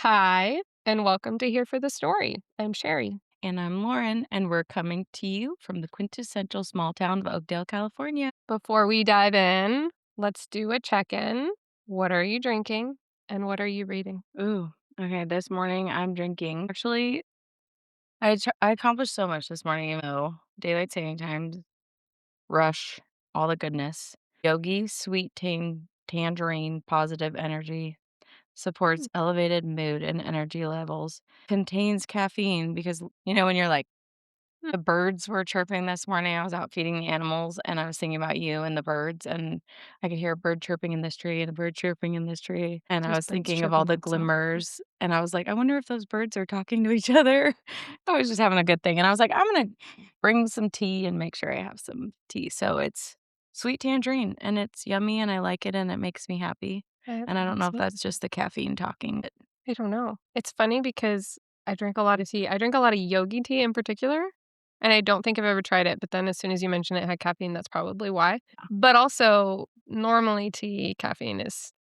Hi, and welcome to Here for the Story. I'm Sherry. And I'm Lauren, and we're coming to you from the quintessential small town of Oakdale, California. Before we dive in, let's do a check in. What are you drinking and what are you reading? Ooh, okay. This morning I'm drinking. Actually, I accomplished so much this morning, daylight saving time, rush, all the goodness. Yogi sweet tangerine positive energy supports elevated mood and energy levels. Contains caffeine because when you're like the birds were chirping this morning. I was out feeding the animals, and I was thinking about you and the birds, and I could hear a bird chirping in this tree and a bird chirping in this tree, and I There's was birds thinking of all chirping the outside. glimmers, and I was like, "I wonder if those birds are talking to each other." I was just having a good thing, and I was like, "I'm gonna bring some tea and make sure I have some tea." So it's sweet tangerine, and it's yummy, and I like it, and it makes me happy, I have and I don't know if some. that's just the caffeine talking, but I don't know. It's funny because I drink a lot of tea. I drink a lot of yogi tea in particular, and I don't think I've ever tried it. But then as soon as you mention it had caffeine, that's probably why. But also, normally tea caffeine is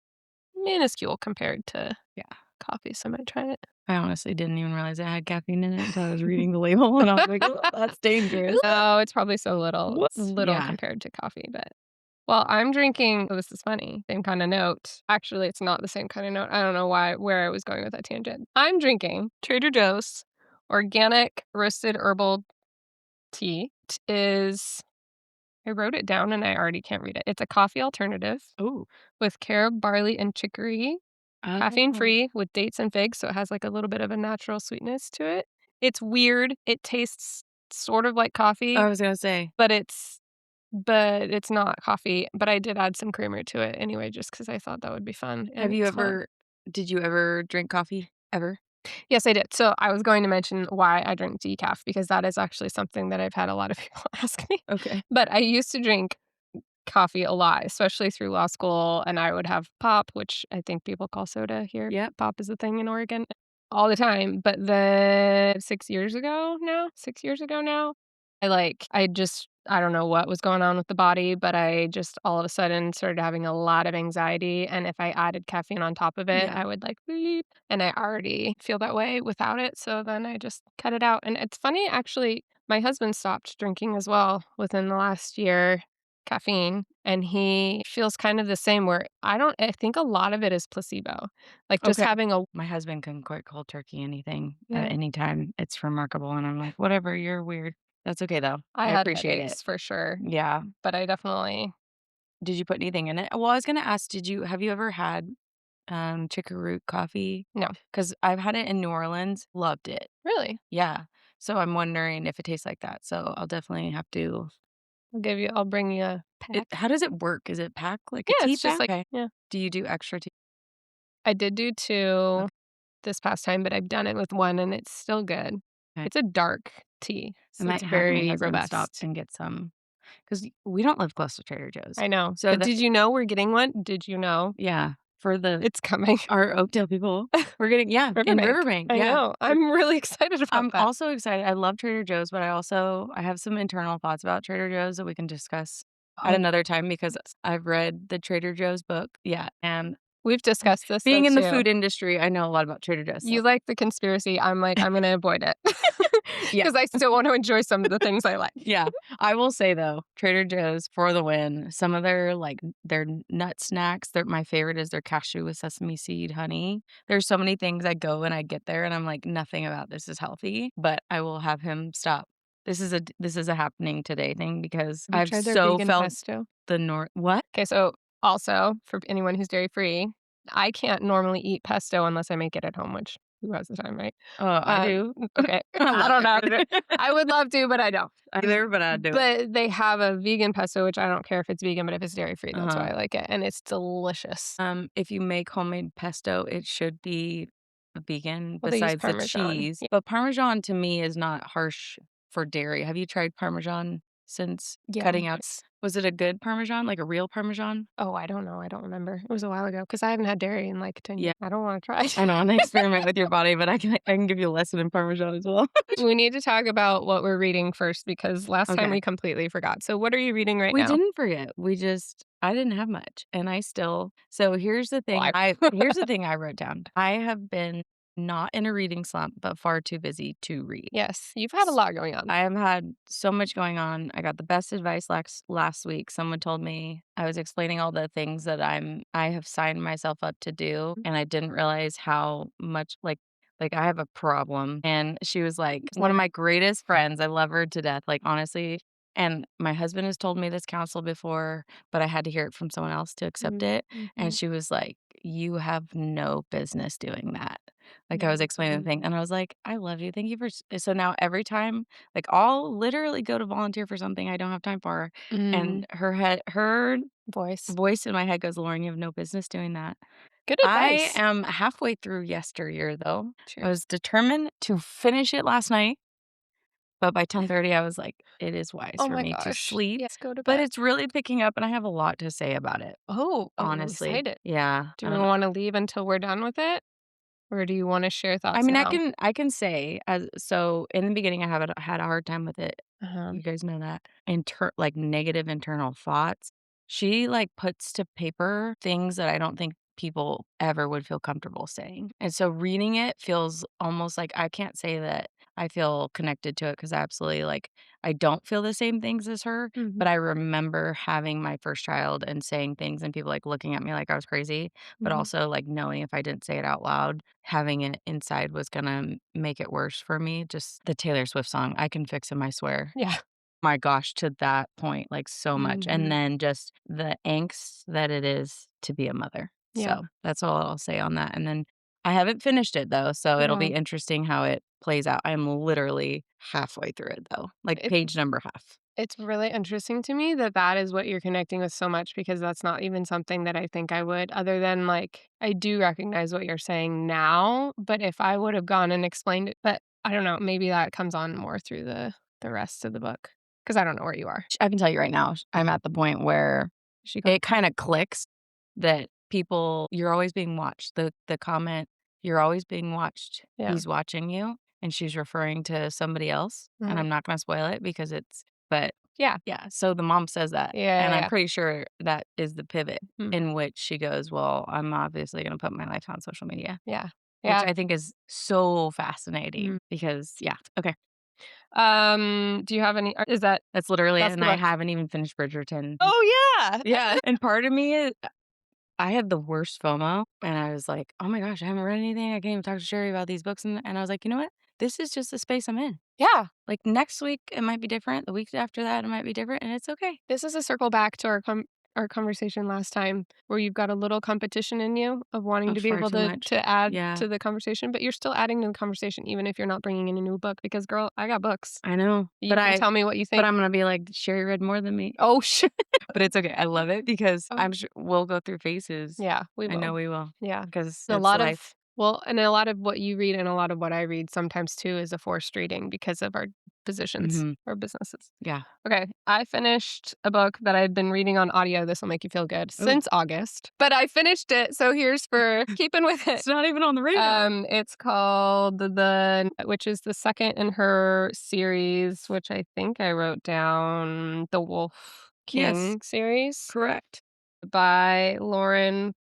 minuscule compared to yeah. coffee, so I might try it. I honestly didn't even realize it had caffeine in it until I was reading the label, and I was like, "Oh, that's dangerous." No, it's probably so What? little Yeah. compared to coffee, but well, I'm drinking oh, this is funny, same kinda note. Actually, it's not the same kinda note. I don't know where I was going with that tangent. I'm drinking Trader Joe's organic roasted herbal tea. It is I wrote it down and I already can't read it. It's a coffee alternative Ooh. with carob, barley, and chicory. Oh. Caffeine-free with dates and figs, so it has, like, a little bit of a natural sweetness to it. It's weird. It tastes sort of like coffee, I was gonna say, but it's not coffee, but I did add some creamer to it anyway just because I thought that would be fun, and have you it's hot. ever did you ever drink coffee? Ever? Yes, I did. So, I was going to mention why I drink decaf because that is actually something that I've had a lot of people ask me. Okay. But I used to drink coffee a lot, especially through law school, and I would have pop, which I think people call soda here. Yep. Pop is a thing in Oregon, all the time, but then 6 years ago now, I don't know what was going on with the body, but I just all of a sudden started having a lot of anxiety, and if I added caffeine on top of it, Yeah. I would, like, bleep, and I already feel that way without it, so then I just cut it out, and it's funny, actually, my husband stopped drinking as well within the last year, caffeine, and he feels kind of the same where I think a lot of it is placebo. Like, just Okay. having a My husband can quit cold turkey anything at yeah, any time. It's remarkable, and I'm like, "Whatever, you're weird." That's okay, though. I I had appreciate it. headaches for sure, Yeah. but I definitely Did you put anything in it? Well, I was gonna ask, have you ever had, chicken root coffee? no. Because 'Cause I've had it in New Orleans, loved it. Really? Yeah. So I'm wondering if it tastes like that, so I'll definitely have to I'll bring you a it pack. how does it work? Is it packed like a Yeah, tea it's just bag? like Okay. yeah. Do you do extra tea? I did do 2 Okay. this past time, but I've done it with 1 and it's still good. Okay. It's a dark tea, I so might it's have my very husband stop robust. and get some because we don't live close to Trader Joe's. I know. So But that did you know we're getting one? Did you know yeah, for it's coming? our Oakdale people, we're getting yeah, in Riverbank. Riverbank, I yeah. know. I'm really excited about I'm that. also excited. I love Trader Joe's, but I have some internal thoughts about Trader Joe's that we can discuss at Oh, another time because yes. I've read the Trader Joe's book. Yeah, and We've discussed this though being in the too. food industry, I know a lot about Trader Joe's, so You like the conspiracy, I'm like, I'm gonna avoid it yeah. because I still want to enjoy some of the things I like. Yeah. I will say though, Trader Joe's for the win. Some of their nut snacks, my favorite is their cashew with sesame seed honey. There's so many things I go and I get there and I'm like, nothing about this is healthy, but I will have him stop. This is a happening today thing because Have you I've tried their so vegan felt pesto? the nor what? Okay, so also for anyone who's dairy free, I can't normally eat pesto unless I make it at home, which who has the time, right? I do. Okay, I I love don't know how to do it. it. I would love to, but I don't. Either, but I do it. But they have a vegan pesto, which I don't care if it's vegan, but if it's dairy free, that's Uh-huh. why I like it, and it's delicious. If you make homemade pesto, it should be vegan Well, they use besides the Parmesan. cheese, but Parmesan to me is not harsh for dairy. Have you tried Parmesan since cutting out Yes. was it a good Parmesan, like a real Parmesan? Oh, I don't know, I don't remember. It was a while ago because I haven't had dairy in, like, 10 Yeah, years. I don't wanna try it. I know, I wanna experiment with your body, but I can give you a lesson in Parmesan as well. We need to talk about what we're reading first because last time Okay. we completely forgot. So what are you reading right We now? didn't forget, I didn't have much, and I still so Well, I here's the thing I wrote down. I have been not in a reading slump, but far too busy to read. Yes, you've had a lot going on. I have had so much going on. I got the best advice last week. Someone told me I was explaining all the things that I have signed myself up to do, and I didn't realize how much like I have a problem. And she was like one of my greatest friends. I love her to death. Like honestly, and my husband has told me this counsel before, but I had to hear it from someone else to accept Mhm, it. And mhm, she was like, "You have no business doing that." Like I was explaining the mhm, thing, and I was like, "I love you. Thank you for." So now every time like, I'll literally go to volunteer for something I don't have time for, mm, and her voice. voice in my head goes, "Lauren, you have no business doing that." Good I advice. am halfway through yesteryear, though. I Cheers. was determined to finish it last night, but by 10:30, I was like, "It is wise Oh for my me to gosh. sleep," Yes, go to but bed. it's really picking up, and I have a lot to say about it, Oh, I'm honestly. excited. Yeah, Do I we don't know. wanna leave until we're done with it, or do you wanna share I thoughts mean, now? I can say as so in the beginning, had a hard time with it. Uh-huh. You guys know that. Like, negative internal thoughts. She, like, puts to paper things that I don't think people ever would feel comfortable saying, and so reading it feels almost like I can't say that I feel connected to it because I don't feel the same things as her, Mhm, but I remember having my first child and saying things and people, like, looking at me like I was crazy, but mhm. also, like, knowing if I didn't say it out loud, having it inside was gonna make it worse for me. Just the Taylor Swift song, "I Can Fix Him, I Swear." Yeah. My gosh, to that point, like, so much, and Mhm. then just the angst that it is to be a mother. Yeah. So, that's all I'll say on that, and then I haven't finished it, though, so it'll be No. interesting how it plays out. I'm literally halfway through it, though, like, It's page number half. it's really interesting to me that that is what you're connecting with so much because that's not even something that I think I would other than, like, I do recognize what you're saying now, but if I would have gone and explained it but I don't know, maybe that comes on more through the rest of the book because I don't know where you are. I can tell you right now, I'm at the point where She go it kinda clicks that people you're always being watched. The comment, "You're always being watched. Yeah. He's watching you," and she's referring to somebody else, and Uh-huh. I'm not gonna spoil it because it's but, Yeah. yeah, so the mom says that, Yeah, and yeah, I'm yeah. pretty sure that is the pivot Mhm. in which she goes, "Well, I'm obviously gonna put my life on social media," Yeah. which Yeah. I think is so Mhm. fascinating because yeah, okay. Do you have any is that That's literally it, that's and the I book? haven't even finished Bridgerton. Oh, yeah. Yeah, and part of me I had the worst FOMO, and I was like, "Oh my gosh, I haven't read anything. I can't even talk to Sherry about these books," and I was like, "You know what? This is just the space I'm in. Yeah. Like, next week, it might be different. The week after that, it might be different, and it's okay." This is a circle back to our conversation last time where you've got a little competition in you of wanting Oh, to be far able too much. to add Yeah, to the conversation, but you're still adding to the conversation even if you're not bringing in a new book because girl, I got books. I know, You can tell me what you but think. I'm gonna be like, "Sherry read more than me." Oh, shit. But it's okay. I love it because Oh, I'm sure we'll go through phases. yeah, we I will. know we will Yeah. because A it's lot life. of well, and a lot of what you read and a lot of what I read sometimes too is a forced reading because of our positions Mhm. or businesses. Yeah. Okay, I finished a book that I've been reading on audio, this'll make you feel good, Ooh, since August, but I finished it, so here's for keeping with it. it's not even on the radar. It's called The which is the 2nd in her series, which I think I wrote down the Wolf Yes, King series correct. by Lauren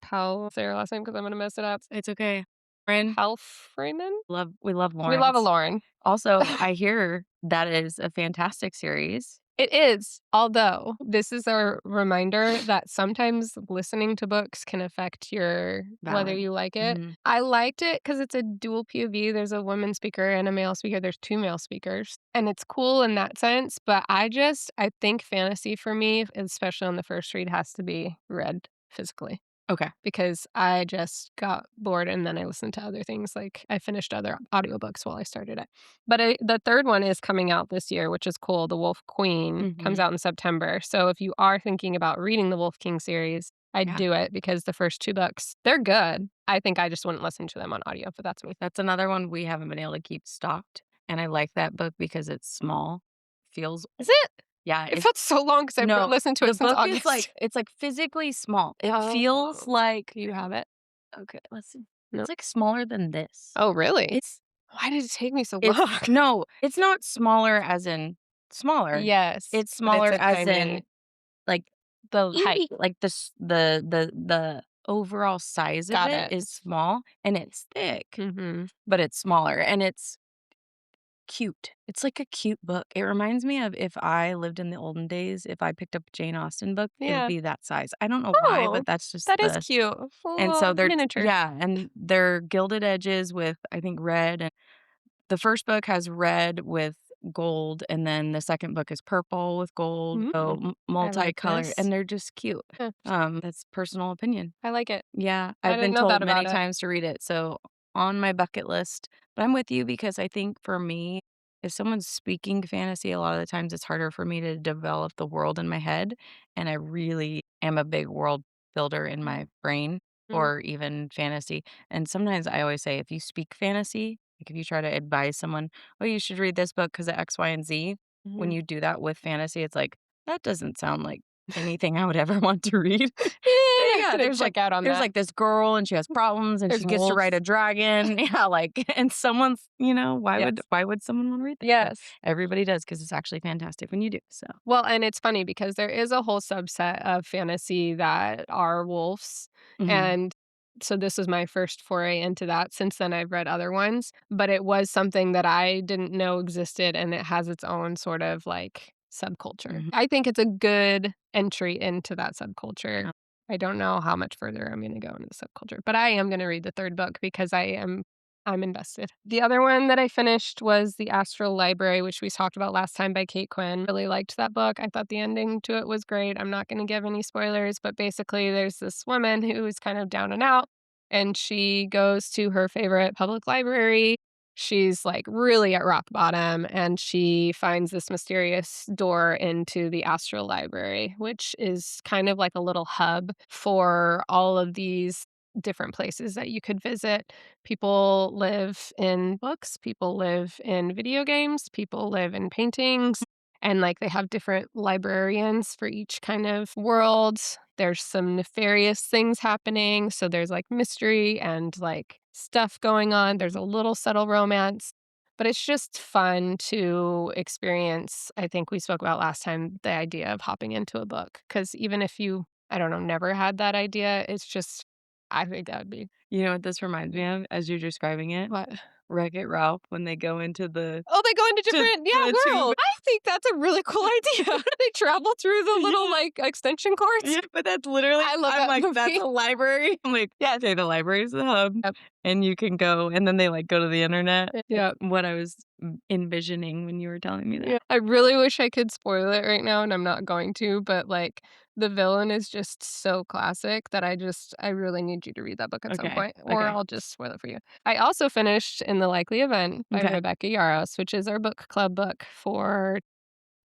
say her last name because 'cause I'm gonna mess it up. It's okay. Friend, Palfreyman? we love We love a Lawrence. Lauren. Also, I hear that is a fantastic series. It is, although this is a reminder that sometimes listening to books can affect your whether Valid. you like it. Mhm. I liked it because it's a dual POV, there's a woman speaker and a male speaker, there's 2 male speakers, and it's cool in that sense, but I think fantasy for me, especially on the first read, has to be read physically Okay. because I just got bored and then I listened to other things, like, I finished other audiobooks while I started it. But the 3rd one is coming out this year, which is cool, The Wolf Queen comes Mhm. out in September, so if you are thinking about reading the Wolf King series, I'd Yeah. do it because the first 2 books, they're good. I think I just wouldn't listen to them on audio, but that's me. That's another one we haven't been able to keep stocked, and I like that book because it's small, feels Is it? yeah, It it's felt so long because 'cause I've no, listened to the it since book is August. it's, like, physically small. It feels Oh, like do you have it? okay, let's see. No. It's, like, smaller than this. Oh, really? It's Why did it take me so it's long? no, it's not smaller as in smaller. Yes, It's but it's smaller a as in, tiny like, the height. like, the overall size of Got it it. is small and it's thick, Mhm. but it's smaller and it's cute. It's like a cute book. It reminds me of if I lived in the olden days, if I picked up a Jane Austen book, it would Yeah. be that size. I don't know why, Oh, but that's just that is cute. A and little so they're miniature. yeah, and they're gilded edges with, I think, red, and the first book has red with gold, and then the second book is purple with gold, so Mm, I like multicolored, this. and they're just cute. Huh, That's personal opinion. I like it. Yeah, I I've didn't been know that told about many it. times to read it, so on my bucket list, but I'm with you because I think for me, if someone's speaking fantasy, a lot of the times it's harder for me to develop the world in my head, and I really am a big world builder in my brain Mm, or even fantasy, and sometimes I always say if you speak fantasy, like if you try to advise someone, "Oh, you should read this book because of X, Y, and Z," when mhm. you do that with fantasy, it's like, "That doesn't sound like anything I would ever want to read." I'm Yeah, gonna check out on there's, that. like, this girl and she has problems and There's she gets to ride wolves. a dragon. Yeah, like, and someone's Yes. why would someone wanna read that? But Yes. everybody does because it's actually fantastic when you do, so Well, and it's funny because there is a whole subset of fantasy that are wolves, mhm, and so this was my first foray into that. Since then, I've read other ones, but it was something that I didn't know existed, and it has its own sort of, like, subculture. mhm. I think it's a good entry into that subculture. Yeah. I don't know how much further I'm gonna go into the subculture, but I am gonna read the 3rd book because I'm invested. The other one that I finished was The Astral Library, which we talked about last time by Kate Quinn. Really liked that book. I thought the ending to it was great. I'm not going to give any spoilers, but basically, there's this woman who is kind of down and out, and she goes to her favorite public library. She's like really at rock bottom, and she finds this mysterious door into the Astral Library, which is kind of like a little hub for all of these different places that you could visit. People live in books, people live in video games, people live in paintings, and, like, they have different librarians for each kind of world. There's some nefarious things happening, so there's, like, mystery and, like, stuff going on. There's a little subtle romance, but it's just fun to experience. I think we spoke about last time the idea of hopping into a book because even if you, I don't know, never had that idea, it's just I think that would be You know what this reminds me of as you're describing it? what? Wreck-It Ralph when they go into Oh, they go into to different the tube. worlds. I think that's a really cool idea. They travel through the little, Yeah. like, extension cords. Yeah, but that's literally I love I'm that like, "That's movie. a library?" I'm like, Yes. "Okay, the library is the hub, Yep, and you can go," and then they, like, go to the internet. That's yep, what I was envisioning when you were telling me that. yeah. I really wish I could spoil it right now, and I'm not going to, but, like, the villain is just so classic that I really need you to read that book at some Okay, point, or okay, I'll just spoil it for you. I also finished In the Likely Event by okay. Rebecca Yarros, which is our book club book for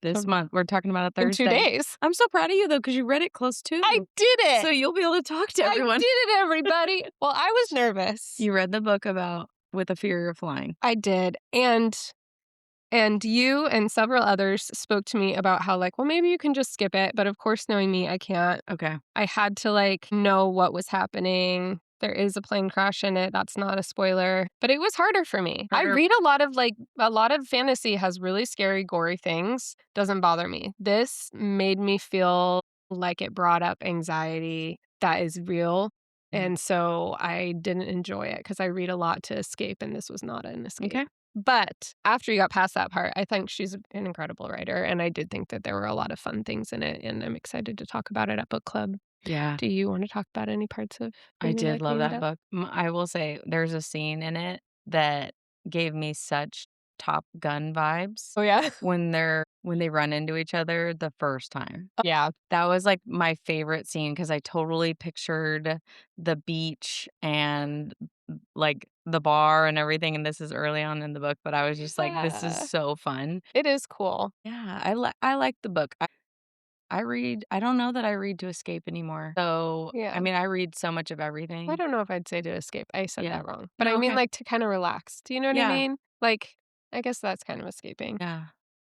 This tom month, we're talking about a in 2 Thursday. days. I'm so proud of you, though, because you read it close I too, did so it! you'll be able to talk to I everyone. did it, everybody! Well, I was nervous. You read the book about with a fear of flying. I did, and you and several others spoke to me about how, like, "Well, maybe you can just skip it," but of course, knowing me, I can't. Okay. I had to, like, know what was happening. There is a plane crash in it, that's not a spoiler, but it was harder for me. I Harder read a lot of, like a lot of fantasy has really scary, gory things, doesn't bother me. This made me feel like it brought up anxiety that is real, Mhm. and so I didn't enjoy it because I read a lot to escape, and this was not an escape. Okay. But after you got past that part, I think she's an incredible writer, and I did think that there were a lot of fun things in it, and I'm excited to talk about it at book club. Yeah. Do you wanna talk about any parts of I In the did love Likely that Event? book. I will say there's a scene in it that gave me such Top Gun vibes Oh, yeah? when they run into each other the first time. Yeah. That was, like, my favorite scene because I totally pictured the beach and, like, the bar and everything, and this is early on in the book, but I was just like, "This is Yeah. so fun." It is cool. Yeah, I like the book. I don't know that I read to escape anymore. So, I Yeah. mean, I read so much of I everything. don't know if I'd say to escape. I said Yeah. that wrong. But I No, mean, okay. like, to kinda relax. Do you know what I Yeah, mean? Like, I guess that's kind of escaping. yeah.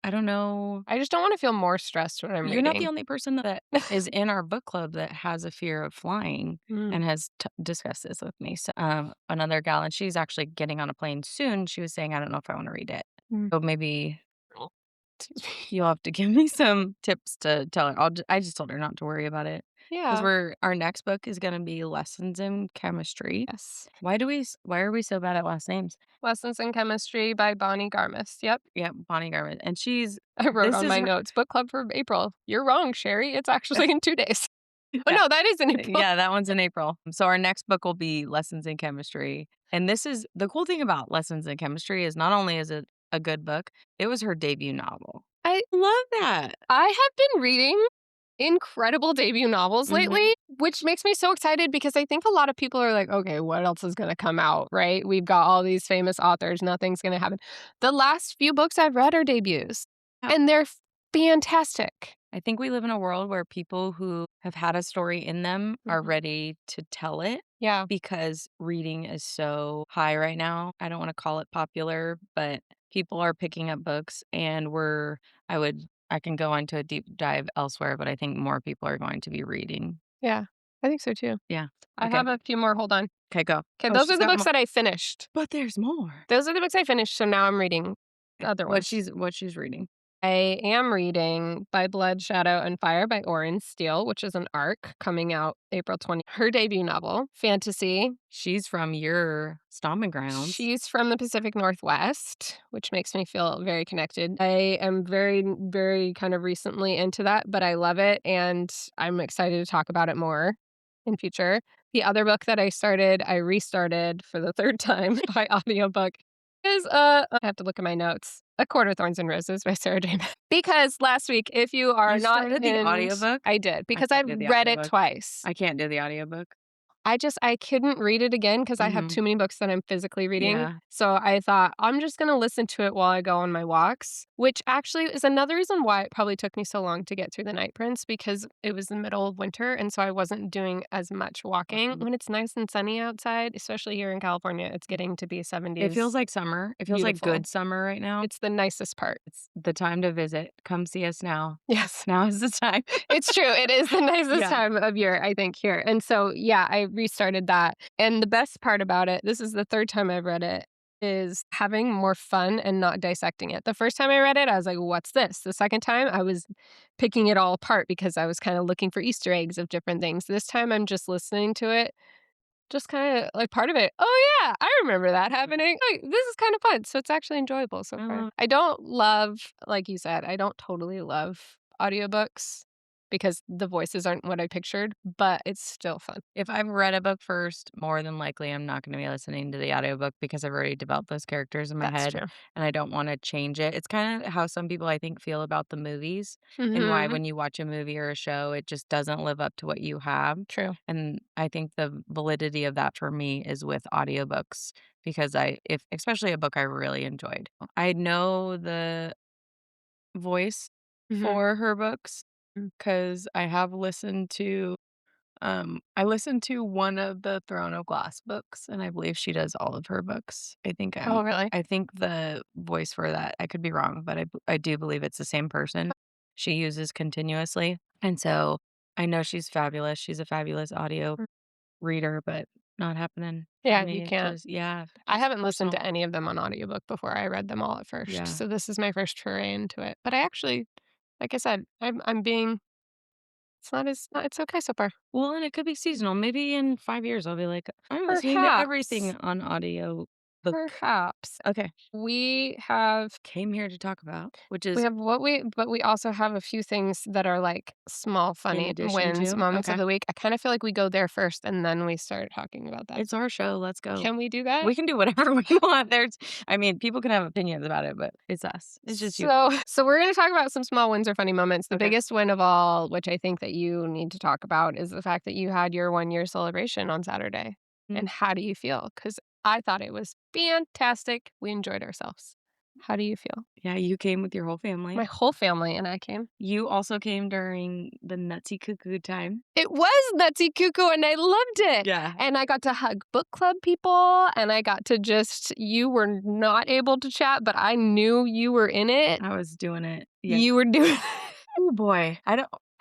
I don't know. I just don't wanna feel more stressed when I'm You're not the reading. only person that is in our book club that has a fear of flying Mm. and has discussed this with me. So, another gal, and she's actually getting on a plane soon. She was saying, "I don't know if I want to read it." Mm. So maybe Oh, excuse me. you'll have to give me some tips to tell her. I just told her not to worry about it. Yeah. our next book is gonna be Lessons in Chemistry. Yes. Why are we so bad at last names? Lessons in Chemistry by Bonnie Garmis. Yep. Yeah, Bonnie Garrett, and I wrote this on is my her notes, book club for April. You're wrong, Sherry. It's actually in 2 days. Oh, yeah, no, that is in April. yeah, that one's in April. So our next book will be Lessons in Chemistry, and this is the cool thing about Lessons in Chemistry is not only is it a good book, it was her debut novel. I Love that. I have been reading incredible debut novels Mhm. lately, which makes me so excited because I think a lot of people are like, "Okay, what else is gonna come out?" Right? We've got all these famous authors, nothing's gonna happen. The last few books I've read are debuts, Yeah. and they're fantastic. I think we live in a world where people who have had a story in them are Mhm. ready to tell it Yeah. because reading is so high right now. I don't wanna call it popular, but people are picking up books and I can go into a deep dive elsewhere, but I think more people are going to be reading. Yeah. I think so too. Yeah. I Okay. have a few more, hold on. Okay, go. Okay, Oh, those are she's the got books more. that I finished. But there's more. Those are the books I finished, so now I'm reading the Okay. other ones. What she's reading. I am reading By Blood, Shadow, and Fire by Oren Steele, which is an arc coming out April 20. Her debut novel, fantasy. She's from your stomping grounds. She's from the Pacific Northwest, which makes me feel very connected. I am very, very kind of recently into that, but I love it, and I'm excited to talk about it more in future. The other book that I restarted for the 3rd time by audiobook is, I have to look at my notes, A Court of Thorns and Roses by Sarah J. Maas. Because last week, if you are You not started the in audiobook? I did, I because can't I've do the read it audiobook. twice. I can't do the audiobook. I couldn't read it again because I have Mhm. too many books that I'm physically reading. Yeah. So I thought, I'm just gonna listen to it while I go on my walks, which actually is another reason why it probably took me so long to get through The Night Prince because it was the middle of winter, and so I wasn't doing as much walking. Mhm. When it's nice and sunny outside, especially here in California, it's getting to be It feels 70s. like summer. It feels like Beautiful. good summer right now. It's the nicest part. It's the time to visit. Come see us now. Yes. Now is the time. It's true, it is the nicest Yeah. time of year, I think, here, and so, yeah, I restarted that, and the best part about it, this is the 3rd time I've read it, is having more fun and not dissecting it. The first time I read it, I was like, "What's this?" The second time, I was picking it all apart because I was kinda looking for Easter eggs of different things. This time, I'm just listening to it, just kinda like part of it, "Oh, yeah, I remember that happening. Like, this is kinda fun." So it's actually enjoyable so I far. love I don't love like you said, I don't totally love audiobooks because the voices aren't what I pictured, but it's still fun. If I've read a book first, more than likely, I'm not gonna be listening to the audiobook because I've already developed those characters in my That's head, true. and I don't wanna change it. It's kinda how some people, I think, feel about the movies, and why Mhm. when you watch a movie or a show, it just doesn't live up to what you have, True. and I think the validity of that for me is with audiobooks because I if especially a book I really enjoyed. I know the voice Mhm. for her books because I have listened to I listened to one of the Throne of Glass books, and I believe she does all of her books. Oh, really? I think the voice for that I could be wrong, but I do believe it's the same person she uses continuously, and so I know she's fabulous. She's a fabulous audio Mm. reader, but not happening for Yeah, you me. It can't. just yeah, I it's haven't listened personal. to any of them on audiobook before. I read them all at first, Yeah. so this is my first foray into it. But I actually like I said, I'm being it's okay so far. Well, and it could be seasonal. Maybe in 5 years, I'll be like, "I'm listening to everything Perhaps. on audio book." Perhaps. Okay. We have Came here to talk about, which we is have what we but we also have a few things that are, like, small in funny addition wins, to moments of okay. the week. I kinda feel like we go there first, and then we start talking about that. It's our show, let's go. Can we do that? We can do whatever we want. I mean, people can have opinions about it, but it's us. It's just you. So we're gonna talk about some small wins or funny moments. The Okay. biggest win of all, which I think that you need to talk about, is the fact that you had your 1-year celebration on Saturday. Mm. And how do you feel? Because I thought it was fantastic. We enjoyed ourselves. How do you feel? Yeah, you came with your whole My family. whole family and I came. You also came during the nutsy cuckoo time. It was Nutsy Cuckoo, and I loved it, Yeah. and I got to hug book club people, and I got to just you were not able to chat, but I knew you were in it. I was doing it. Yeah. You were doing Oh boy.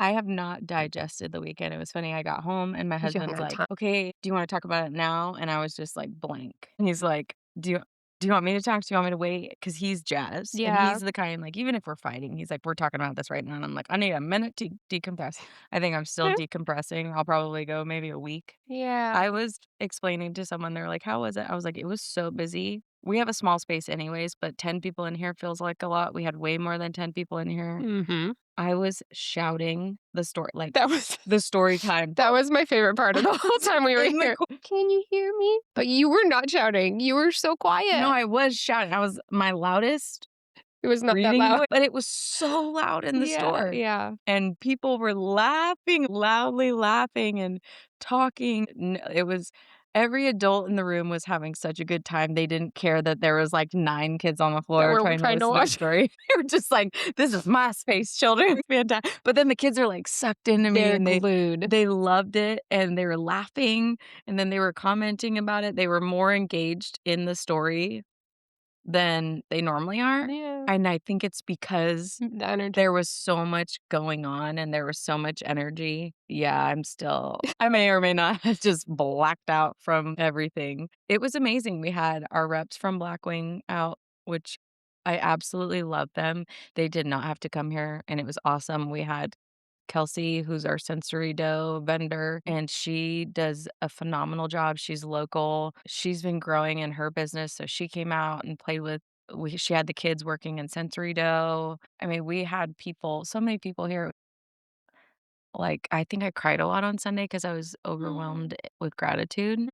I have not digested the weekend. It was funny. I got home and my You haven't husband's had like, time. "Okay, do you wanna talk about it now?" And I was just like blank. And he's like, "Do you?" "Do you want me to talk? Do you want me to wait?" Because he's jazzed, and Yeah. he's the kind, like, even if we're fighting, he's like, "We're talking about this right now," and I'm like, "I need a minute to decompress." I think I'm still decompressing. I'll probably go maybe a week. Yeah. I was explaining to someone, they're like, "How was it?" I was like, "It was so busy." We have a small space anyways, but 10 people in here feels like a lot. We had way more than 10 people in here. Mhm. I was shouting the story like, That was the story time. that was my favorite part of the whole time we were In the here. "Can you hear me?" But you were not shouting, you were so No, quiet. I was shouting. I was my loudest It was not that breathing loud. voice, but it was so loud in the Yeah, store, yeah. and people were laughing, loudly laughing and talking. It was every adult in the room was having such a good time. They didn't care that there was, like, 9 kids on the That floor we're trying to trying to listen to a watch. story. They were just like, "This is my space, children." It's fantastic. But then the kids are, like, sucked into me, They're and they glued. they loved it, and they were laughing, and then they were commenting about it. They were more engaged in the story than they normally are, Yeah. and I think it's because The energy. there was so much going on and there was so much energy. Yeah, I may or may not have just blacked out from everything. It was amazing. We had our reps from Blackwing out, which I absolutely love them. They did not have to come here, and it was awesome. We had Kelsey, who's our sensory dough vendor, and she does a phenomenal job. She's local. She's been growing in her business, so she came out and played with she had the kids working in sensory dough. I mean, we had people so many people here. Like, I think I cried a lot on Sunday because I was overwhelmed with gratitude.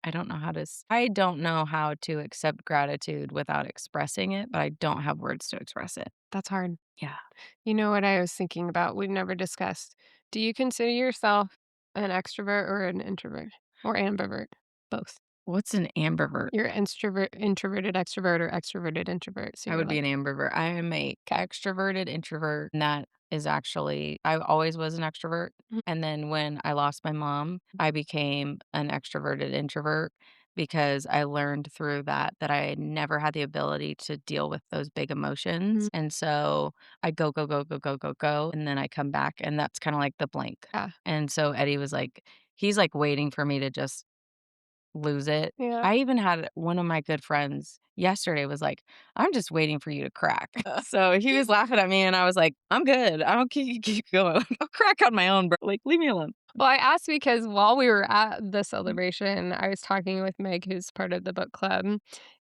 I don't know how to accept gratitude without expressing it, but I don't have words to express it. That's hard. Yeah. You know what I was thinking about? We've never discussed. Do you consider yourself an extrovert or an introvert? Or ambivert? Both. What's an ambivert? You're introverted extrovert or extroverted introvert. So I you're would be an like, ambivert. I am a extroverted introvert, and that is actually I always was an extrovert, "Mm, and then when I lost my mom, I became an extroverted introvert because I learned through that I had never had the ability to deal with those big mm, emotions, and so I go, go, go, go, go, go, go, and then I come back, and that's kinda like the blank, yeah, and so Eddie was like he's, like, waiting for me to just lose it. yeah." I even had one of my good friends yesterday was like, "I'm just waiting for you to crack." So he was laughing at me and I was like, "I'm good. I don't keep going. I'll crack on my own, bro. Like, leave me alone." Well, I asked because while we were at the celebration, I was talking with Meg, who's part of the book club,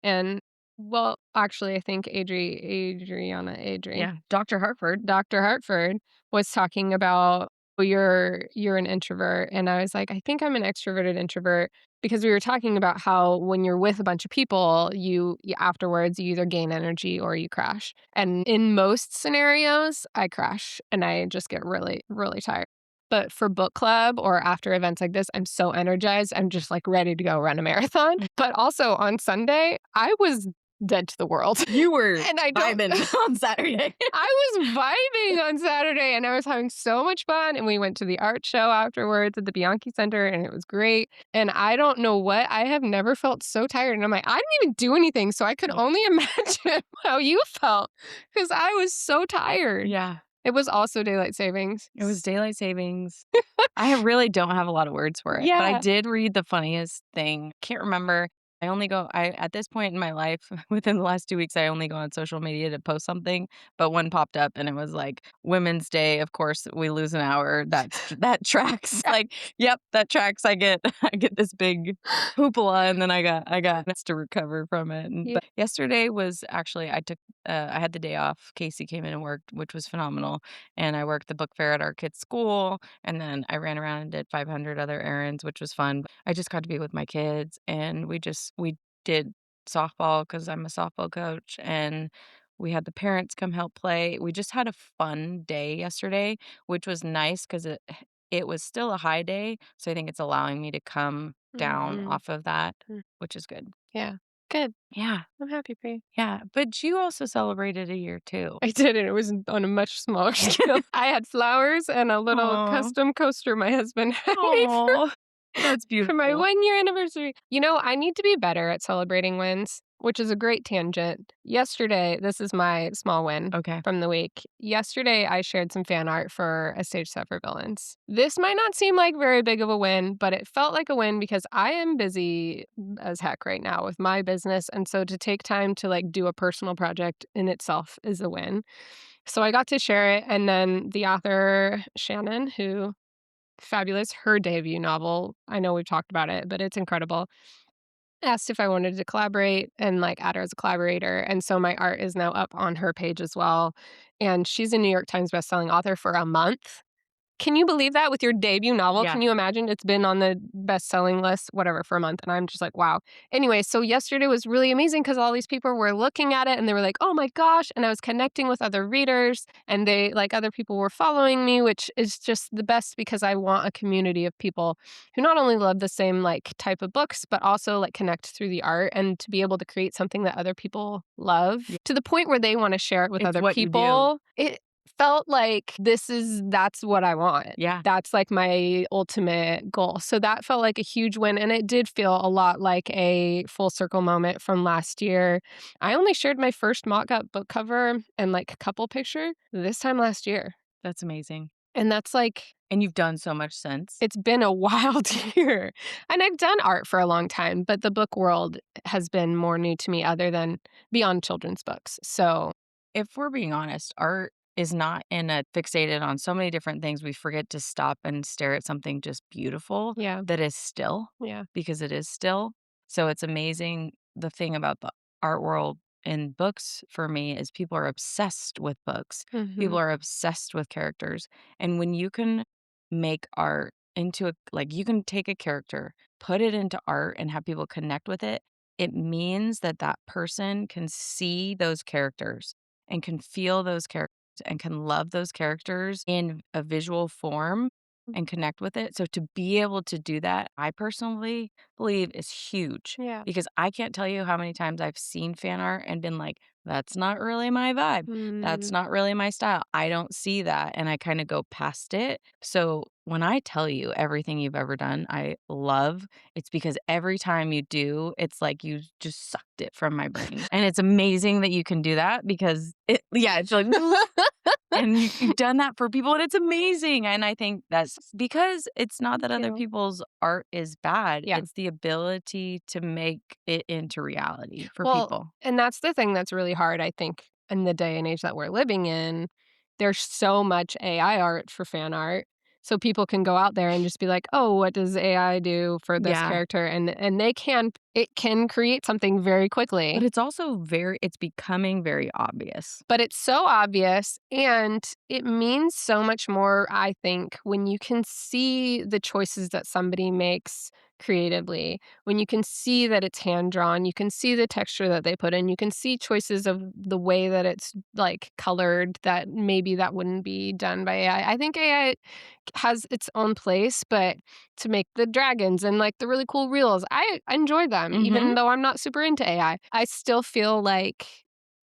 and well, actually, I think Adri Yeah, Doctor Hartford. Dr. Hartford was talking about, "Oh, you're an introvert," and I was like, "I think I'm an extroverted introvert," because we were talking about how when you're with a bunch of people, you afterwards, you either gain energy or you crash, and in most scenarios, I crash, and I just get really, really tired. But for book club or after events like this, I'm so energized, I'm just, like, ready to go run a marathon. But also on Sunday, I was dead to the world, You were and I don't vibing on Saturday. I was vibing on Saturday, and I was having so much fun, and we went to the art show afterwards at the Bianchi Center, and it was great, and I don't know what I have never felt so tired, and I'm like, "I didn't even do anything," so I could only imagine how you felt, because I was so tired. Yeah, It was also daylight savings. it was daylight savings. I really don't have a lot of words for it, but I Yeah. did read the funniest thing. Can't remember. I at this point in my life, within the last 2 weeks, I only go on social media to post something, but one popped up and it was like, "Women's Day, of course, we lose an hour." That tracks. Like, yep, that tracks. I get I get this big hoopla, and then I got minutes to recover from it, Yeah. but yesterday was actually I had the day off. Casey came in and worked, which was phenomenal, and I worked the book fair at our kids' school, and then I ran around and did 500 other errands, which was fun. I just got to be with my kids, and we did softball because 'cause I'm a softball coach, and we had the parents come help play. We just had a fun day yesterday, which was nice because it was still a high day, so I think it's allowing me to come down Mhm. off of that, Mm. which is good. Yeah. Good. Yeah, I'm happy for you. yeah, but you also celebrated a year too. I did, and it was on a much smaller scale. I had flowers and a little Aw. custom coaster my husband had made for Aw. That's for my beautiful. 1-year anniversary. You know, I need to be better at celebrating wins, which is a great tangent. Yesterday, this is my small win Okay. from the week. Yesterday, I shared some fan art for a stage set for villains. This might not seem like very big of a win, but it felt like a win because I am busy as heck right now with my business. And so to take time to like do a personal project in itself is a win. So I got to share it. And then the author, Shannon, who fabulous, her debut novel, I know we've talked about it, but it's incredible, asked if I wanted to collaborate and like add her as a collaborator. And so my art is now up on her page as well. And she's a New York Times bestselling author for a month. Can you believe that with your debut novel? Yeah. Can you imagine? It's been on the best-selling list, whatever, for a month, and I'm just like, "Wow." Anyway, so yesterday was really amazing because all these people were looking at it, and they were like, "Oh my gosh," and I was connecting with other readers, and they like, other people were following me, which is just the best because I want a community of people who not only love the same, like, type of books, but also, like, connect through the art and to be able to create something that other people love Yeah. to the point where they wanna share it with It's other what you do. people. It felt like that's what I want. Yeah. That's like my ultimate goal. So that felt like a huge win. And it did feel a lot like a full circle moment from last year. I only shared my first mock up book cover and like couple picture this time last year. That's amazing. And that's like, And you've done so much since. it's been a wild year. And I've done art for a long time, but the book world has been more new to me other than beyond children's books. So, If we're being honest, art is not in a fixated on so many different things, we forget to stop and stare at something just beautiful yeah, that is still, yeah. because it is still. So it's amazing. The thing about the art world in books for me is people are obsessed with books. Hmm. People are obsessed with characters. And when you can make art into a, like, you can take a character, put it into art and have people connect with it, it means that that person can see those characters and can feel those characters and can love those characters in a visual form and connect with it. So to be able to do that, I personally believe is huge Yeah. because I can't tell you how many times I've seen fan art and been like, that's not really my vibe. That's Mm, not really my style. I don't see that. And I kind of go past it. So when I tell you everything you've ever done, I love, it's because every time you do, it's like you just sucked it from my brain. And it's amazing that you can do that because yeah, it's like, and you've done that for people, and it's amazing, and I think that's because it's not thank that other you. people's art is bad, Yeah. it's the ability to make it into reality for Well, people. and that's the thing that's really hard, I think, in the day and age that we're living in. There's so much AI art for fan art. So people can go out there and just be like, "Oh, what does AI do for this Yeah, character?" And they can it can create something very but quickly. it's also it's becoming very obvious. But it's so obvious, and it means so much more, I think, when you can see the choices that somebody makes creatively, when you can see that it's hand drawn, you can see the texture that they put in, you can see choices of the way that it's like colored that maybe that wouldn't be done by AI. I think AI has its own place, but to make the dragons and like the really cool reels, I enjoy them, Mhm. even though I'm not super into AI. I still feel like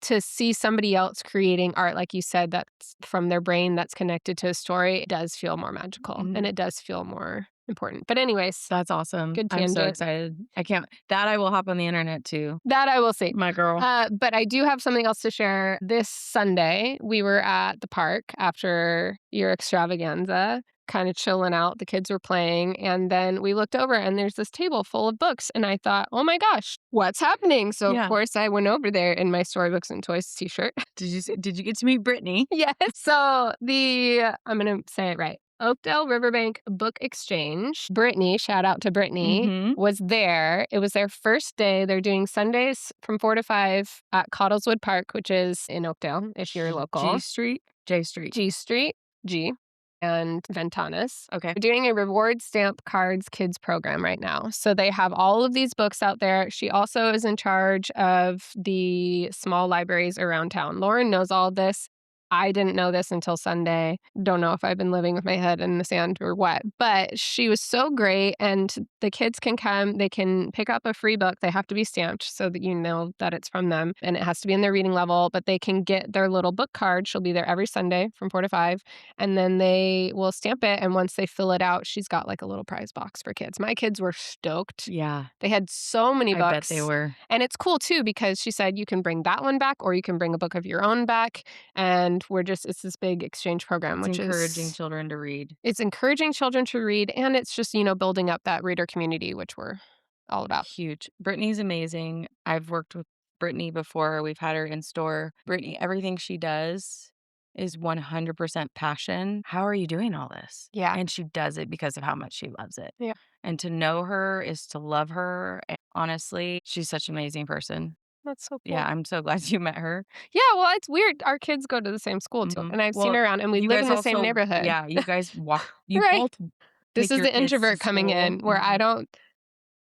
to see somebody else creating art, like you said, that's from their brain that's connected to a story, it does feel more magical and Mhm. it does feel more important. But anyways, That's awesome. good I'm so tangent. excited. I can't that I will hop on the internet too, That I will see. my girl. But I do have something else to share. This Sunday, we were at the park after your extravaganza, kind of chilling out. The kids were playing. And then we looked over and there's this table full of books. And I thought, oh my gosh, what's happening? So, of Yeah. course, I went over there in my Storybooks and Toys t shirt. Did you get to meet Brittany? Yes. So I'm gonna say it right. Oakdale Riverbank Book Exchange. Brittany, shout out to Brittany, Mhm. was there. It was their first day. They're doing Sundays from 4 to 5 at Cottleswood Park, which is in Oakdale, if you're G local. Street? J Street. G Street, G, and Ventanas. Okay. They're doing a reward stamp cards kids program right now. So they have all of these books out there. She also is in charge of the small libraries around town. Lauren knows all of this. I didn't know this until Sunday. Don't know if I've been living with my head in the sand or what, but she was so great. And the kids can come, they can pick up a free book. They have to be stamped so that you know that it's from them and it has to be in their reading level, but they can get their little book card. She'll be there every Sunday from 4 to 5. And then they will stamp it. And once they fill it out, she's got like a little prize box for kids. My kids were stoked. Yeah, They had so many I bet they books. were. And it's cool too because she said you can bring that one back or you can bring a book of your own back. And it's this big exchange program, It's which encouraging is, children to read. it's encouraging children to read. And it's just, you know, building up that reader community, which we're all about. Huge. Brittany's amazing. I've worked with Brittany before. We've had her in store. Brittany, everything she does is 100% passion. How are you doing all this? Yeah. And she does it because of how much she loves it. Yeah. And to know her is to love her. And honestly, she's such an amazing person. That's so Yeah, cool. I'm so glad you met her. Yeah. Well, it's weird. Our kids go to the same school too. Mhm. And I've seen Well, her around and we you live in guys the same also, neighborhood. yeah, you guys walk, you Right. both This take is your the kids to introvert coming school. in where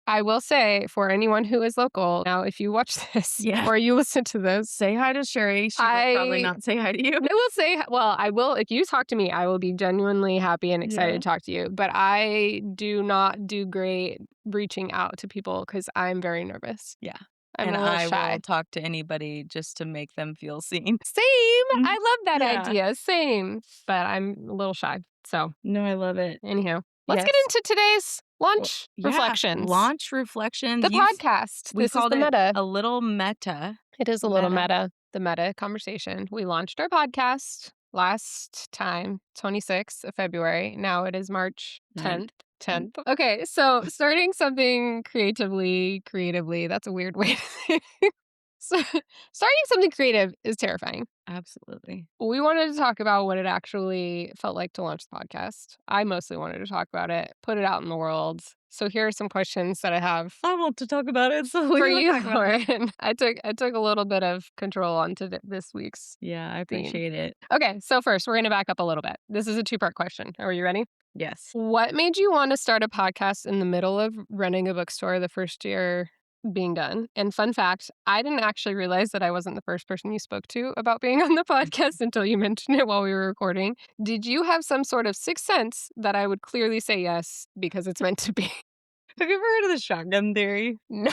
I will say for anyone who is local, now if you watch this Yeah. or you listen to this, Say hi to Sherry. She will probably I not say hi to you. I will say, well, I will, if you talk to me, I will be genuinely happy and excited Yeah. to talk to you. But I do not do great reaching out to people because I'm very nervous. Yeah. I'm And a little I will shy. talk to anybody just to make them feel seen. Same. Mhm. I love that Yeah. idea. Same. But I'm a little shy. So, No, I love it. anyhow, let's get Yes. into today's Well, launch yeah, reflections. launch reflections. The podcast. We This is called the it meta. a little meta. It is a little Meta. meta, the meta conversation. We launched our podcast last time, 26th of February. Now it is March 9th. 10th. 10th. Okay, so starting something creatively, that's a weird way to say it. So, starting something creative is terrifying. Absolutely. We wanted to talk about what it actually felt like to launch the podcast. I mostly wanted to talk about it, put it out in the world. So here are some questions that I have I want to talk about it, so we for will you, talk about it. Lauren. I took a little bit of control onto this week's Yeah, I theme. appreciate it. Okay, so first, we're going to back up a little bit. This is a two-part question. Are you ready? Yes. What made you want to start a podcast in the middle of running a bookstore the first year being done? And fun fact, I didn't actually realize that I wasn't the first person you spoke to about being on the podcast until you mentioned it while we were recording. Did you have some sort of sixth sense that I would clearly say yes because it's meant to be? Have you ever heard of the shotgun theory? No.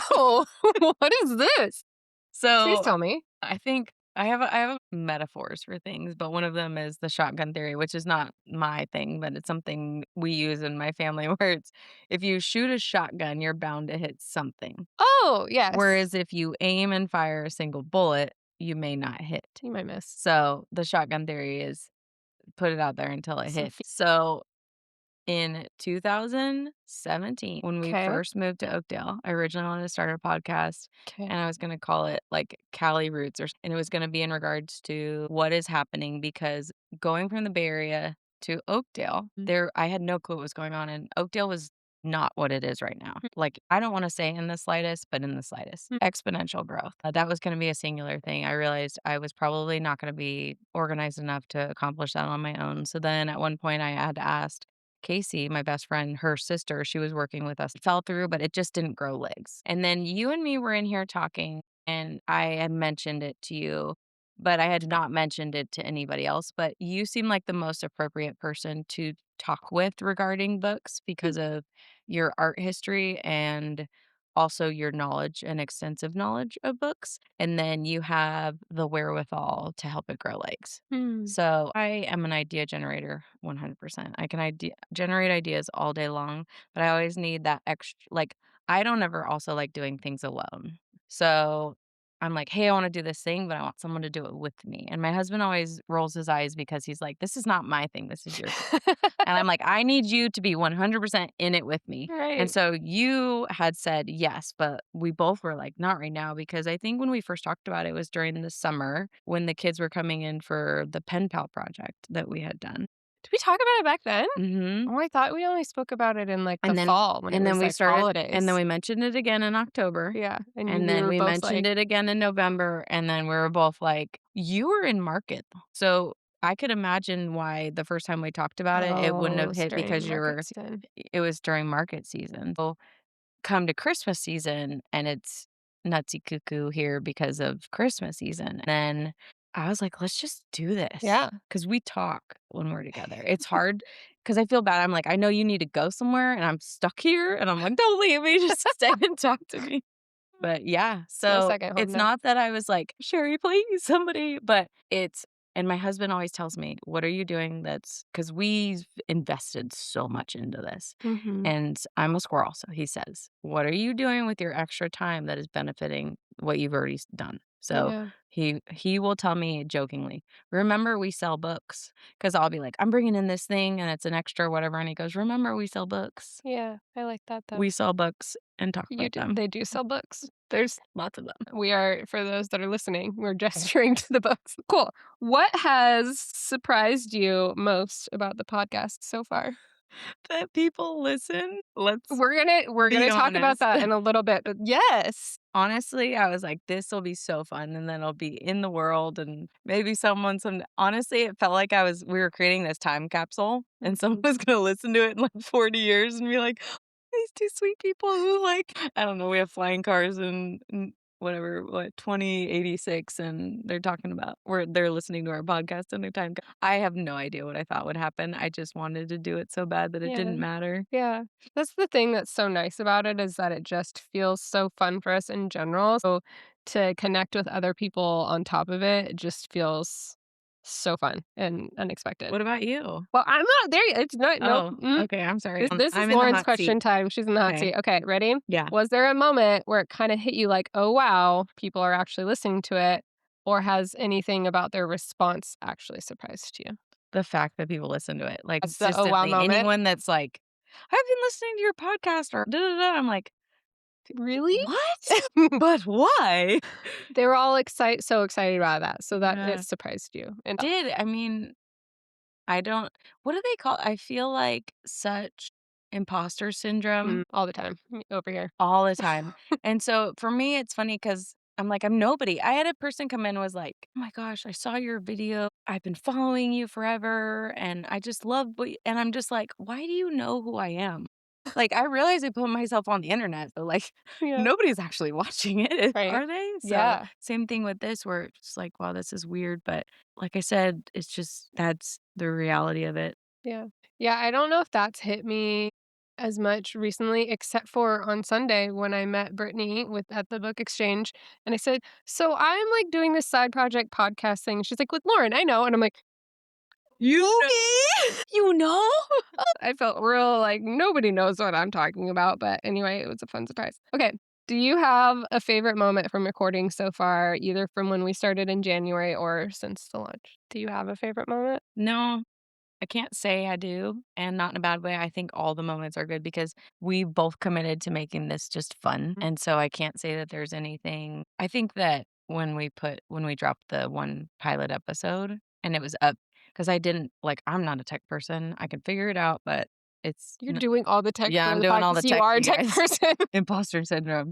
What is this? Please So tell me. I think I have metaphors for things, but one of them is the shotgun theory, which is not my thing, but it's something we use in my family where it's if you shoot a shotgun, you're bound to hit something. Oh, yes. Whereas if you aim and fire a single bullet, you may not hit. You might miss So the shotgun theory is put it out there until it some. hits. So in 2017, when we Okay. first moved to Oakdale, I originally wanted to start a podcast Okay. and I was going to call it like Cali Roots and it was going to be in regards to what is happening because going from the Bay Area to Oakdale, I had no clue what was going on and Oakdale was not what it is right now. Like I don't want to say in the slightest, but in the slightest. Exponential growth. That was going to be a singular thing. I realized I was probably not going to be organized enough to accomplish that on my own. So then at one point I had asked Casey, my best friend, her sister, she was working with us, fell through, but it just didn't grow legs. And then you and me were in here talking, and I had mentioned it to you, but I had not mentioned it to anybody else. But you seem like the most appropriate person to talk with regarding books because of your art history and also your knowledge and extensive knowledge of books. And then you have the wherewithal to help it grow legs. Hmm. So I am an idea generator 100%. I can generate ideas all day long, but I always need that extra like I don't ever also like doing things alone. So I'm like, "Hey, I want to do this thing, but I want someone to do it with me." And my husband always rolls his eyes because he's like, "This is not my thing. This is your thing." And I'm like, "I need you to be 100% in it with me." And Right. so you had said yes, but we both were like, not right now, because I think when we first talked about it was during the summer when the kids were coming in for the pen pal project that we had done. Did we talk about it back then? Hmm. Oh, I thought we only spoke about it in, like, the And then, fall when it was, we like, started, and then holidays. we mentioned it again in October. Yeah, and And we then were we both mentioned like, it again in November. And then we were both like, you were in market. So I could imagine why the first time we talked about it, it wouldn't "Oh, have it's hit during because market season." it was during market season. So come to Christmas season and it's nutsy cuckoo here because of Christmas season. Then I was like, "Let's just do this," Yeah. because we talk when we're together. It's hard because I feel bad. I'm like, "I know you need to go somewhere, and I'm stuck here," and I'm like, "Don't leave me, just stay and talk to me." But yeah, It's my so second home it's now. not that I was like, "Sherry, please, somebody," but it's and my husband always tells me, "What are you doing that's" because 'cause we've invested so much into this, Mhm. and I'm a squirrel, so he says, "What are you doing with your extra time that is benefiting what you've already done?" So Yeah. he will tell me jokingly, "Remember we sell books," because 'Cause I'll be like, "I'm bringing in this thing and it's an extra whatever," and he goes, "Remember we sell books. Yeah. I like that though. We sell books and talk You about do them." they do sell books. There's Lots of them. we are for those that are listening, we're gesturing to the books. Cool. What has surprised you most about the podcast so far? That people listen? Let's We're gonna be talk about honest. that in a little bit, but yes. Honestly, I was like, "This'll be so fun," and then I'll be in the world and maybe someone some honestly, it felt like we were creating this time capsule, and someone Mhm. was gonna listen to it in, like, 40 years and be like, "These 2 sweet people who, like" I don't know, we have flying cars and whatever, what, 2086, and they're listening to our podcast in their I have no idea what I thought would happen. I just wanted to do it so bad that it Yeah. didn't matter. Yeah. That's the thing that's so nice about it is that it just feels so fun for us in general. So to connect with other people on top of it, it just feels so fun and unexpected. What about you? Well, I'm not there yet. It's not nope. Oh, okay, I'm sorry. This is I'm in the Lauren's hot seat. question time. She's in the hot Okay. seat. Okay, ready? Yeah. Was there a moment where it kind of hit you like, "Oh wow, people are actually listening to it," or has anything about their response actually surprised you? The fact that people listen to it, like, That's the oh wow consistently. moment. Anyone that's like, "I've been listening to your podcast," or da da da, I'm like, Really? "What? But why?" They were all so excited about that, so that it Yeah. surprised you, and I mean, I don't what do they call I feel like such imposter syndrome all the time over here. all the time. And so for me, it's funny because I'm like, I'm nobody. I had a person come in and was like, "Oh my gosh, I saw your video. I've been following you forever, and I just love and I'm just like, "Why do you know who I am?" Like, I realize I put myself on the internet, but, like, Yeah, nobody's actually watching it, right. are they? So, Yeah, same thing with this where it's just like, "Wow, this is weird," but like I said, it's just that's the reality of it. yeah. Yeah, I don't know if that's hit me as much recently, except for on Sunday when I met Brittany at the book exchange, and I said, "So I'm, like, doing this side project podcast thing." She's like, "With Lauren, I know," and I'm like, You know "Yogi?" you know? I felt real like nobody knows what I'm talking about, but anyway, it was a fun surprise. Okay. Do you have a favorite moment from recording so far, either from when we started in January or since the launch? Do you have a favorite moment? No. I can't say I do, and not in a bad way. I think all the moments are good because we both committed to making this just fun, Mm. and so I can't say that there's anything I think that when we dropped the one pilot episode and it was up because I didn't like, I'm not a tech person. I can figure it out, but it's You're n doing all the tech yeah, for I'm the doing all the podcast. You tech, are a you tech guys. person. Imposter syndrome.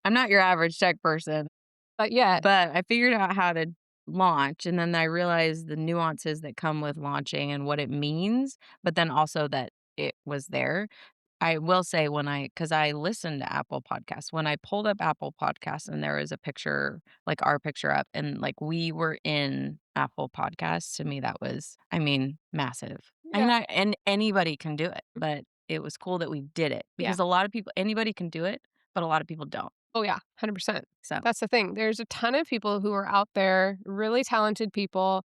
I'm not your average tech person. But yeah, But I figured out how to launch, and then I realized the nuances that come with launching and what it means, but then also that it was there. I will say because I listened to Apple Podcasts, when I pulled up Apple Podcasts and there was a picture, like our picture up, and like we were in Apple Podcasts, to me, that was, I mean, massive. yeah, And anybody can do it, but it was cool that we did it yeah. because a lot of people, anybody can do it, but a lot of people don't. Oh, yeah, 100%. So That's the thing. There's a ton of people who are out there, really talented people,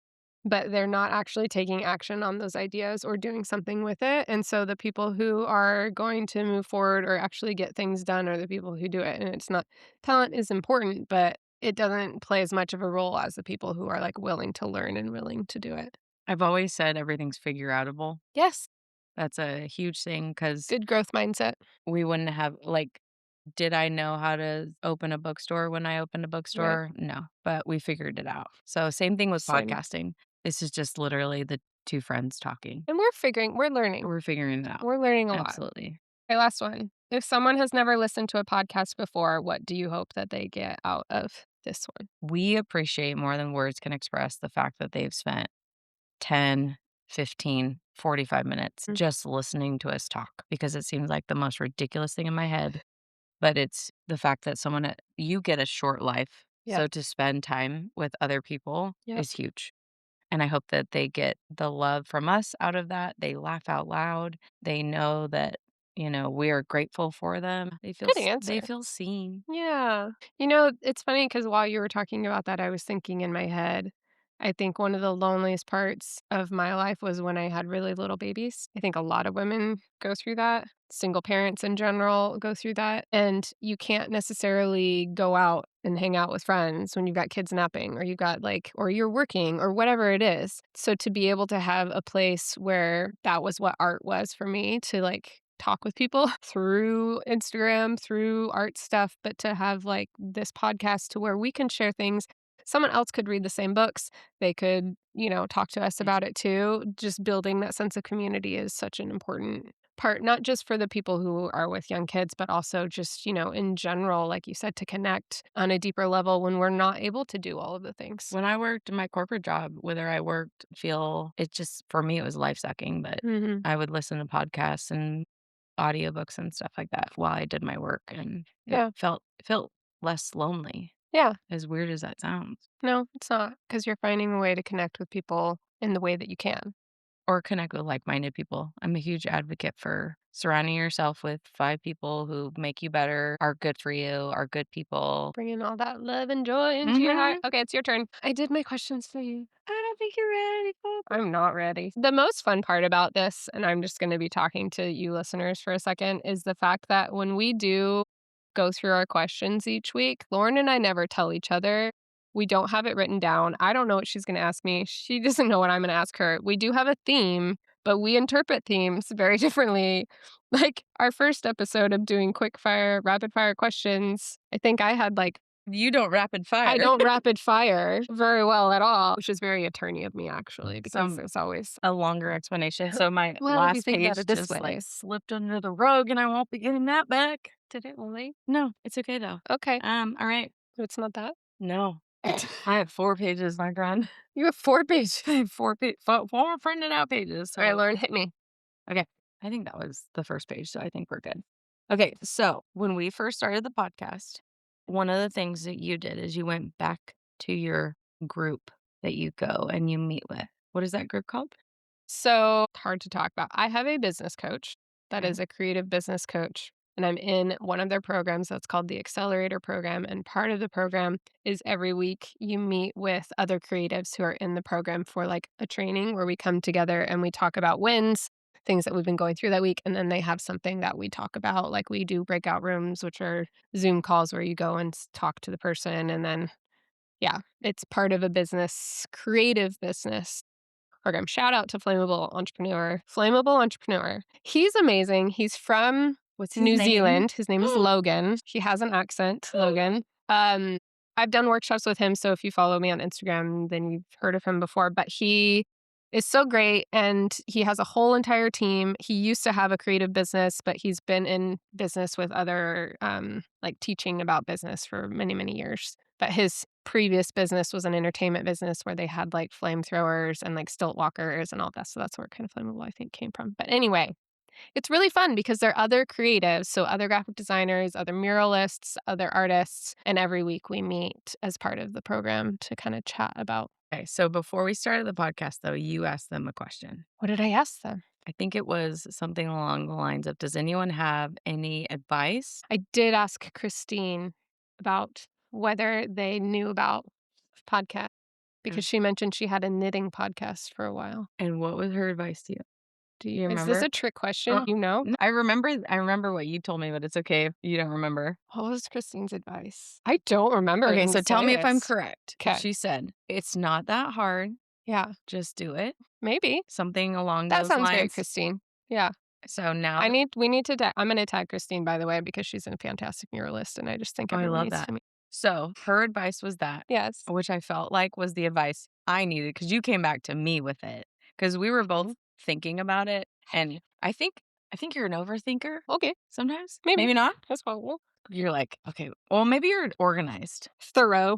but they're not actually taking action on those ideas or doing something with it. And so the people who are going to move forward or actually get things done are the people who do it. And it's not talent is important, but it doesn't play as much of a role as the people who are like willing to learn and willing to do it. I've always said everything's figure outable. Yes, That's a huge thing because good growth mindset. we wouldn't have like, did I know how to open a bookstore when I opened a Right. bookstore? No, but we figured it out. So same thing with Same. podcasting. This is just literally the 2 friends talking. And we're learning. We're figuring it out. We're learning a lot. Absolutely. Okay, last one. If someone has never listened to a podcast before, what do you hope that they get out of this one? We appreciate more than words can express the fact that they've spent 10, 15, 45 minutes Mm. just listening to us talk because it seems like the most ridiculous thing in my head. But it's the fact that you get a short life Yeah. So to spend time with other people Yep. is huge. And I hope that they get the love from us out of that. They laugh out loud. They know that, we are grateful for them. Good They answer. feel seen. Yeah. It's funny because while you were talking about that, I was thinking in my head, I think one of the loneliest parts of my life was when I had really little babies. I think a lot of women go through that. Single parents in general go through that. And you can't necessarily go out and hang out with friends when you've got kids napping or you got or you're working or whatever it is. So to be able to have a place where that was what art was for me to talk with people through Instagram, through art stuff, but to have this podcast to where we can share things. Someone else could read the same books. They could, talk to us about it too. Just building that sense of community is such an important part, not just for the people who are with young kids, but also just, in general, like you said, to connect on a deeper level when we're not able to do all of the things. When I worked in my corporate job, whether I worked, feel it just for me, it was life sucking, but Hmm. I would listen to podcasts and audiobooks and stuff like that while I did my work, and Yeah. it felt less lonely, Yeah. as weird as that sounds. No, it's not because you're finding a way to connect with people in the way that you can. Or connect with like-minded people. I'm a huge advocate for surrounding yourself with 5 people who make you better, are good for you, are good people. Bringing all that love and joy into your heart. Mhm. Okay, it's your turn. I did my questions for you. I don't think you're ready for I'm not ready. The most fun part about this, and I'm just going to be talking to you listeners for a second, is the fact that when we do go through our questions each week, Lauren and I never tell each other. We don't have it written down. I don't know what she's going to ask me. She doesn't know what I'm going to ask her. We do have a theme, but we interpret themes very differently. Like our first episode of doing quick fire, rapid fire questions, I think I had You don't rapid I fire. don't rapid fire very well at all, which is very attorney of me actually, because Some it's always a longer explanation. So my well, if you last think about page it this just, way. slipped under the rug, and I won't be getting that back. Did it really? No, it's okay though. Okay. Alright. It's not that? No. I have 4 pages, my friend. You have 4 pages. I have 4 printed out pages, Alright, so Lauren, hit me. okay. I think that was the first page, so I think we're good. Okay, so when we first started the podcast, one of the things that you did is you went back to your group that you go and you meet with. What is that group called? So, hard to talk about. I have a business coach that Okay. is a creative business coach, and I'm in one of their programs that's called the Accelerator Program. And part of the program is every week you meet with other creatives who are in the program for a training where we come together and we talk about wins, things that we've been going through that week. And then they have something that we talk about. Like we do breakout rooms, which are Zoom calls where you go and talk to the person. And then, yeah, it's part of a business, creative business program. Shout out to Flammable Entrepreneur. Flammable Entrepreneur. He's amazing. He's from What's his New name? Zealand. His name is Logan. He has an accent, Logan. I've done workshops with him, so if you follow me on Instagram, then you've heard of him before. But he is so great, and he has a whole entire team. He used to have a creative business, but he's been in business with other, teaching about business for many, many years. But his previous business was an entertainment business where they had flamethrowers and stilt walkers and all that. So that's where kind of flammable I think came from. But anyway, it's really fun because there are other creatives, so other graphic designers, other muralists, other artists, and every week we meet as part of the program to kind of chat about Okay, so before we started the podcast, though, you asked them a question. what did I ask them? I think it was something along the lines of, "Does anyone have any advice?" I did ask Christine about whether they knew about podcast because Mm. she mentioned she had a knitting podcast for a while. And what was her advice to you? Do you Is this remember? a trick question? You know? I remember what you told me, but it's okay if you don't remember. What was Christine's advice? I don't remember it Okay, in so tell me if I'm serious. correct. Okay. She said, "It's not that hard. Yeah, Just do it." maybe. Something along That those sounds very lines. Christine. Yeah. So now th We need to I'm gonna tag Christine, by the way, because she's a fantastic muralist, and I just think Oh, I everyone love needs that. to meet. So her advice was that, Yes. which I felt like was the advice I needed, because you came back to me with it, because we were both Mhm. thinking about it, and I think you're an overthinker Okay, sometimes. maybe. Maybe not? That's possible. You're like, "Okay, well, maybe you're organized." Thorough.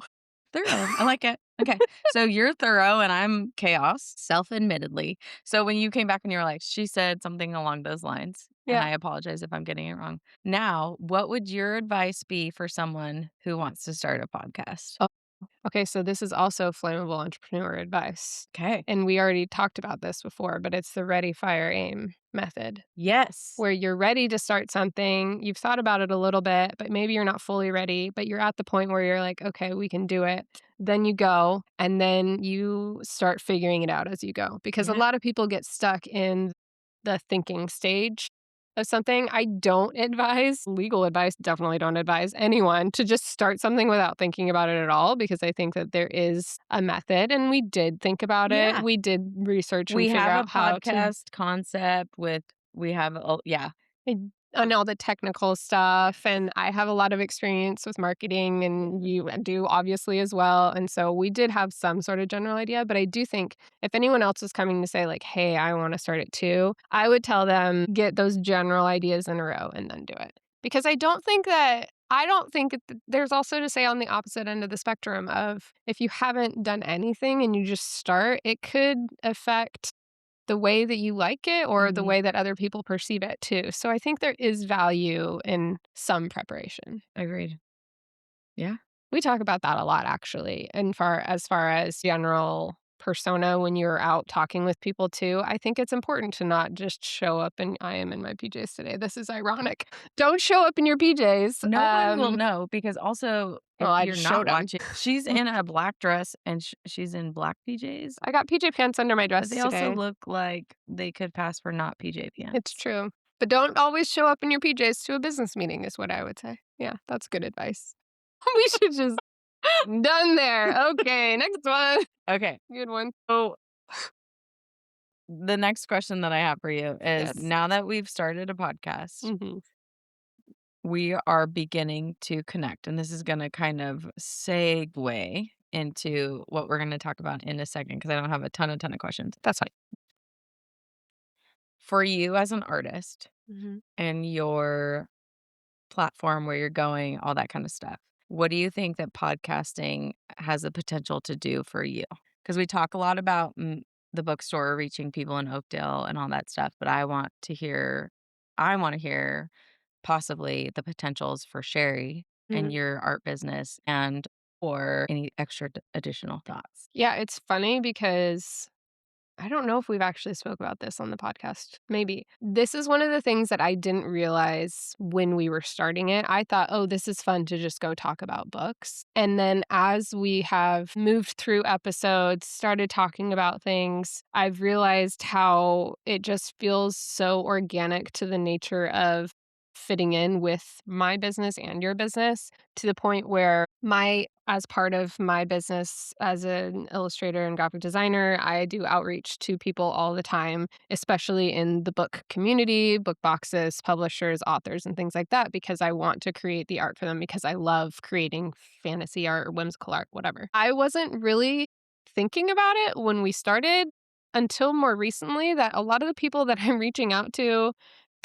Thorough, I like it. Okay, so you're thorough and I'm chaos, self-admittedly. So when you came back and you were like, "She said something along those lines," and Yeah. I apologize if I'm getting it wrong. Now, what would your advice be for someone who wants to start a podcast? Okay, so this is also flammable entrepreneur advice. Okay. And we already talked about this before, but it's the ready, fire, aim method. Yes. Where you're ready to start something, you've thought about it a little bit, but maybe you're not fully ready, but you're at the point where you're like, okay, we can do it. Then you go and then you start figuring it out as you go. Because a Yeah. lot of people get stuck in the thinking stage of something. I don't advise, legal advice, definitely don't advise anyone to just start something without thinking about it at all, because I think that there is a method and we did think about it. Yeah. We did research and We figure have a out how to podcast concept with we have oh, yeah. and on all the technical stuff, and I have a lot of experience with marketing, and you do obviously as well, and so we did have some sort of general idea, but I do think if anyone else was coming to say like, "Hey, I wanna start it too," I would tell them, "Get those general ideas in a row and then do it." Because I don't think it there's also to say on the opposite end of the spectrum of if you haven't done anything and you just start, it could affect the way that you like it or the Mhm. way that other people perceive it too. So I think there is value in some preparation. Agreed. Yeah. We talk about that a lot actually. And far as general persona when you're out talking with people too, I think it's important to not just show up and I am in my PJs today. This is ironic. Don't show up in your PJs. No one will know because also Well, if I you're just not showed them. watching she's in a black dress and she's in black PJs, I got PJ pants under my but dress they also today. look like they could pass for not PJ It's pants. true. But don't always show up in your PJs to a business meeting is what I would say. Yeah, that's good advice. We should just done there. Okay, next one. Okay. Good one. So the next question that I have for you is Yes. now that we've started a podcast, Mhm. we are beginning to connect. And this is going to kind of segue into what we're going to talk about in a second because I don't have a ton of questions. That's fine. For you as an artist Mhm. and your platform, where you're going, all that kind of stuff, what do you think that podcasting has the potential to do for you? Because we talk a lot about the bookstore reaching people in Oakdale and all that stuff, but I want to hear possibly the potentials for Sherry and Mhm. your art business and or any extra additional thoughts. Yeah, it's funny because I don't know if we've actually spoke about this on the podcast. Maybe. This is one of the things that I didn't realize when we were starting it. I thought, "Oh, this is fun to just go talk about books." And then as we have moved through episodes, started talking about things, I've realized how it just feels so organic to the nature of fitting in with my business and your business to the point where as part of my business as an illustrator and graphic designer, I do outreach to people all the time, especially in the book community, book boxes, publishers, authors, and things like that, because I want to create the art for them because I love creating fantasy art or whimsical art, whatever. I wasn't really thinking about it when we started until more recently that a lot of the people that I'm reaching out to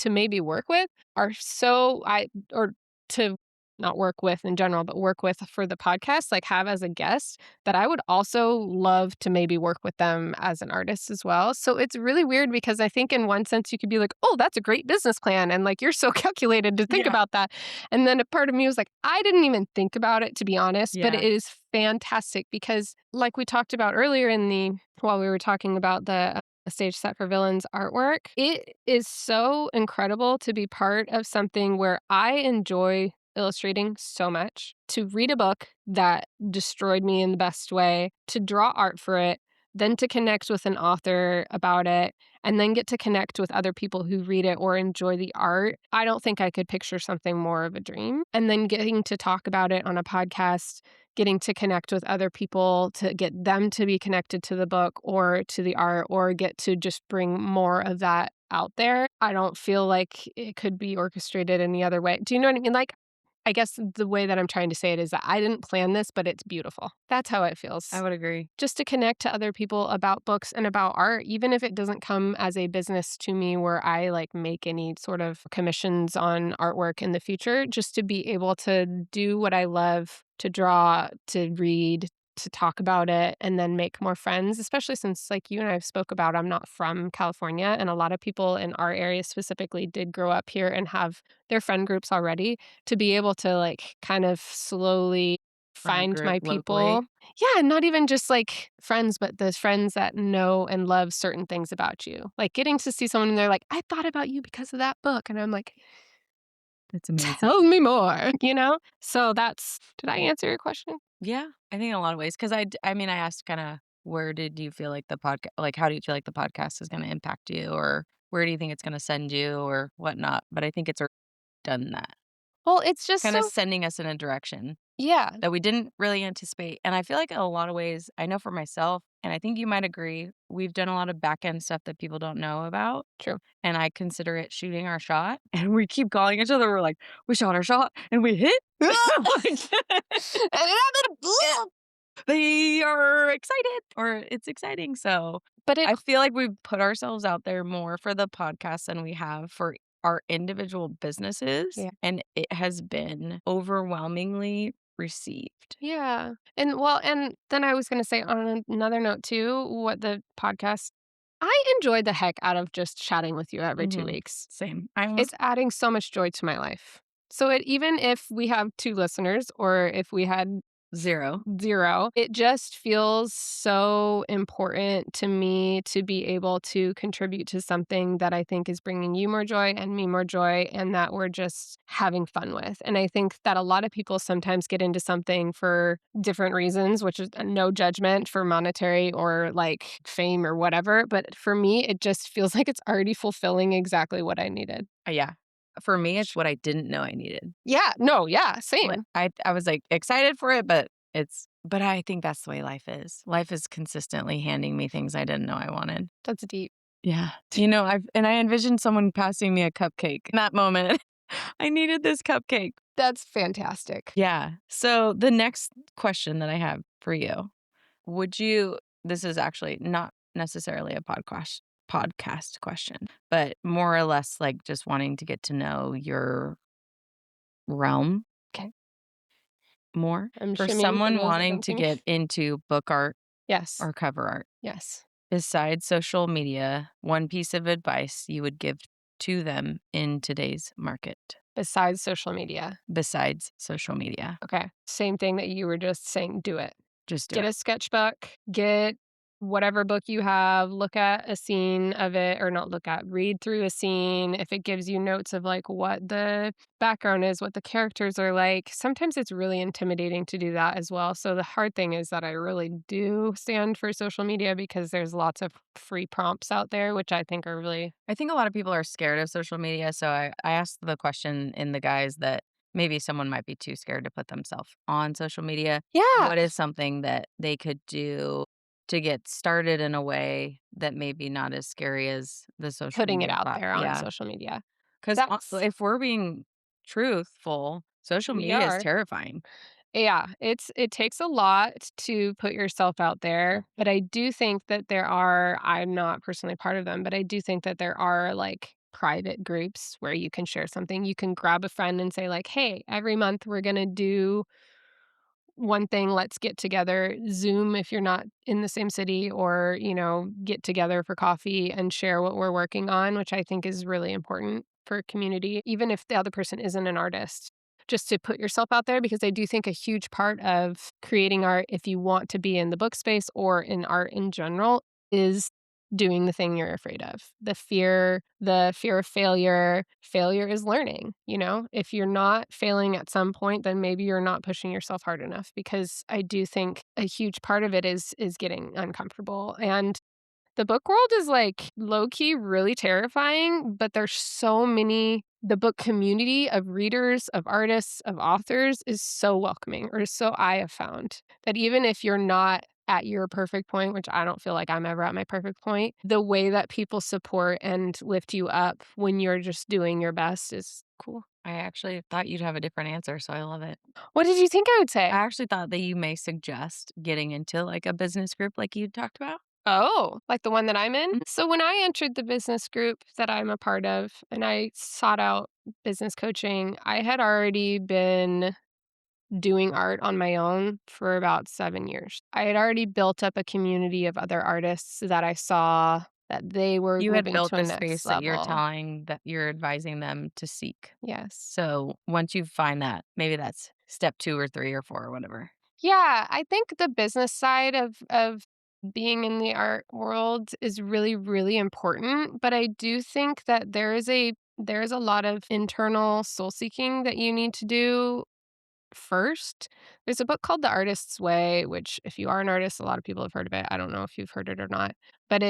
maybe work with are so I or to not work with in general, but work with for the podcast, like have as a guest, that I would also love to maybe work with them as an artist as well. So it's really weird because I think in one sense you could be like, oh, that's a great business plan. And like you're so calculated to think Yeah. about that. And then a part of me was like, I didn't even think about it, to be honest, but it Yeah. is fantastic because like we talked about earlier while we were talking about the a stage set for villains artwork. It is so incredible to be part of something where I enjoy illustrating so much, to read a book that destroyed me in the best way, to draw art for it, then to connect with an author about it, and then get to connect with other people who read it or enjoy the art. I don't think I could picture something more of a dream. And then getting to talk about it on a podcast, getting to connect with other people to get them to be connected to the book or to the art or get to just bring more of that out there. I don't feel like it could be orchestrated any other way. Do you know what I mean? Like, I guess the way that I'm trying to say it is that I didn't plan this, but it's beautiful. That's how it I feels. would agree. Just to connect to other people about books and about art, even if it doesn't come as a business to me where I like make any sort of commissions on artwork in the future, just to be able to do what I love, to draw, to read, to talk about it and then make more friends, especially since like you and I have spoke about I'm not from California and a lot of people in our area specifically did grow up here and have their friend groups already to be able to like kind of slowly friend find group my locally. people. Yeah, not even just, like, friends, but the friends that know and love certain things about you. Like, getting to see someone and they're like, "I thought about you because of that book," and I'm like, That's amazing. "Tell me more," you know? So that's did I answer your question? Yeah, I think in a lot of ways, 'cause I mean, I asked kinda where did you feel like the podcast, like, how do you feel like the podcast is gonna impact you, or where do you think it's gonna send you or whatnot, but I think it's already done that. Well, it's just Kinda so sending us in a direction yeah, that we didn't really anticipate, and I feel like in a lot of ways, I know for myself, and I think you might agree, we've done a lot of back end stuff that people don't know about, true. and I consider it shooting our shot, and we keep calling each other, we're like, "We shot our shot and we hit." Like, And it yeah, happened they are excited or it's exciting, so but it I feel like we've put ourselves out there more for the podcast than we have for our individual businesses, yeah. and it has been overwhelmingly received. Yeah. And well, and then I was gonna say on another note too, what the podcast I enjoyed the heck out of just chatting with you every 2 Mhm. weeks. Same. I almost It's adding so much joy to my life. So it even if we have 2 listeners or if we had 0. 0. It just feels so important to me to be able to contribute to something that I think is bringing you more joy and me more joy and that we're just having fun with. And I think that a lot of people sometimes get into something for different reasons, which is no judgment for monetary or like fame or whatever. But for me, it just feels like it's already fulfilling exactly what I needed. Yeah. For me, it's what I didn't know I needed. Yeah. No. Yeah. Like, Same. I was, like, excited for it, but I think that's the way life is. Life is consistently handing me things I didn't know I wanted. That's deep. Yeah. You know, I envisioned someone passing me a cupcake in that moment. I needed this cupcake. That's fantastic. Yeah. So the next question that I have for you, would you this is actually not necessarily a podcast question, but more or less like just wanting to get to know your realm Okay. more. I'm For shimmying for someone those that wanting don't to see me. get into book art Yes. or cover art, Yes. besides social media, one piece of advice you would give to them in today's market, Besides social media. besides social media. Okay. Same thing that you were just saying, do it. Just do Get it. a sketchbook, get whatever book you have, look at a scene of it or not look at, read through a scene. If it gives you notes of like what the background is, what the characters are like, sometimes it's really intimidating to do that as well. So the hard thing is that I really do stand for social media because there's lots of free prompts out there, which I think are really I think a lot of people are scared of social media, so I asked the question in the guise that maybe someone might be too scared to put themselves on social media. yeah, What is something that they could do to get started in a way that maybe not as scary as the social putting it media out there on Yeah, social media. because That's if we're being truthful, social we media is are. terrifying. Yeah, it takes a lot to put yourself out there, but I do think that there are I'm not personally part of them, but I do think that there are, like, private groups where you can share something. You can grab a friend and say, like, "Hey, every month we're gonna do one thing, let's get together, Zoom if you're not in the same city or, get together for coffee and share what we're working on, which I think is really important for community, even if the other person isn't an artist. Just to put yourself out there because I do think a huge part of creating art, if you want to be in the book space or in art in general, is doing the thing you're afraid of. The fear of failure. Failure is learning, you know? If you're not failing at some point, then maybe you're not pushing yourself hard enough because I do think a huge part of it is getting uncomfortable. And the book world is, like, low key really terrifying, but there's so many the book community of readers, of artists, of authors is so welcoming, or so I have found, that even if you're not at your perfect point, which I don't feel like I'm ever at my perfect point, the way that people support and lift you up when you're just doing your best is cool. I actually thought you'd have a different answer, so I love it. What did you think I would I say? actually thought that you may suggest getting into, like, a business group like you talked about. Oh, like the one that I'm in? So when I entered the business group that I'm a part of and I sought out business coaching, I had already been doing art on my own for about 7 years. I had already built up a community of other artists that I saw that they were You had moving built to a the next space that level. you're advising them to seek. Yes. So, once you find that, maybe that's step 2 or 3 or 4 or whatever. Yeah, I think the business side of being in the art world is really, really important, but I do think that there is a lot of internal soul seeking that you need to do first. There's a book called The Artist's Way, which if you are an artist, a lot of people have heard of it. I don't know if you've heard it or not, but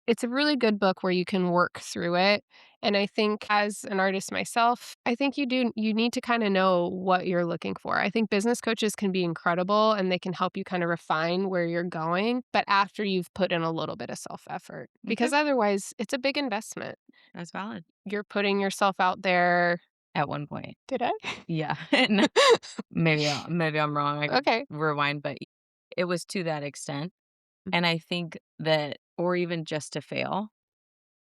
it's a really good book where you can work through it. And I think as an artist myself, I think you need to kind of know what you're looking for. I think business coaches can be incredible and they can help you kind of refine where you're going, but after you've put in a little bit of self effort, Okay, because otherwise it's a big investment. that's valid. You're putting yourself out there. At one point. Did I? Yeah. No, maybe I'm wrong. I could Okay. rewind, but it was to that extent. And I think that or even just to fail.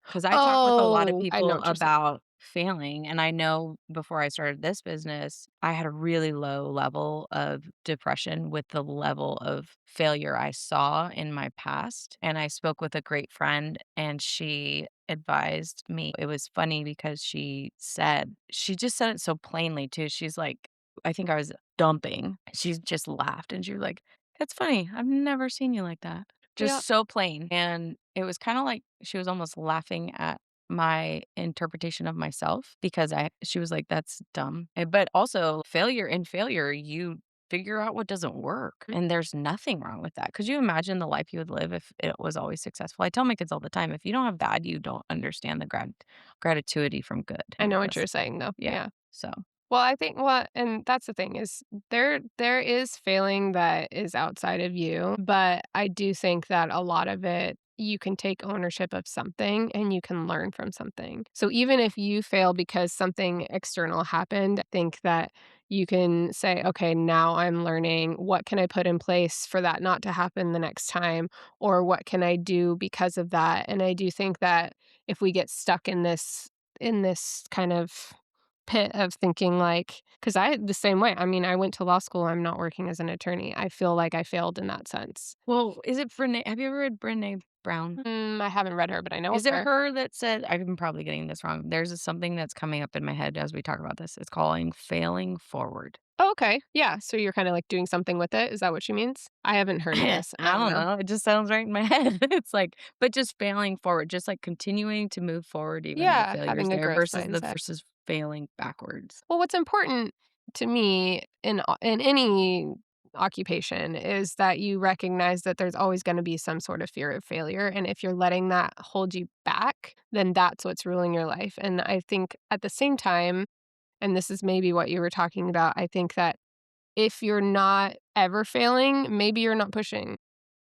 'Cause I talk with a lot of Oh, I know people what you're saying. about failing, and I know before I started this business, I had a really low level of depression with the level of failure I saw in my past, and I spoke with a great friend, and she advised me. It was funny because she just said it so plainly too. She's like, I think I was dumping. She just laughed, and she was like, "It's funny. I've never seen you like that." Yeah. Just so plain, and it was kinda like she was almost laughing at my interpretation of myself because I she was like, "That's dumb." But also failure, you figure out what doesn't work, Mm, and there's nothing wrong with that. Could you imagine the life you would live if it was always successful? I tell my kids all the time, "If you don't have bad, you don't understand the gratitude from good." I And know what that's you're saying, though. yeah, Yeah. so Well, I think what and that's the thing is there is failing that is outside of you, but I do think that a lot of it you can take ownership of something and you can learn from something. So even if you fail because something external happened, I think that you can say, okay, now I'm learning what can I put in place for that not to happen the next time, or what can I do because of that? And I do think that if we get stuck in this kind of pit of thinking like, because I the same way. I mean, I went to law school, I'm not working as an attorney. I feel like I failed in that sense. well, is it Brené have you ever read Brené Brown? I haven't read her, but I know of Is it her. her that said I'm probably getting this wrong. Something that's coming up in my head as we talk about this. It's calling failing forward. Oh, okay. Yeah, so you're kinda, like, doing something with it, is that what she means? I haven't heard of I this. I don't don't know. know. It just sounds right in my head. It's like but just failing forward, just like continuing to move forward even though Yeah, failure's having a there growth versus mindset. failing backwards. Well, what's important to me in any occupation is that you recognize that there's always gonna be some sort of fear of failure, and if you're letting that hold you back, then that's what's ruling your life, and I think at the same time, and this is maybe what you were talking about, I think that if you're not ever failing, maybe you're not pushing.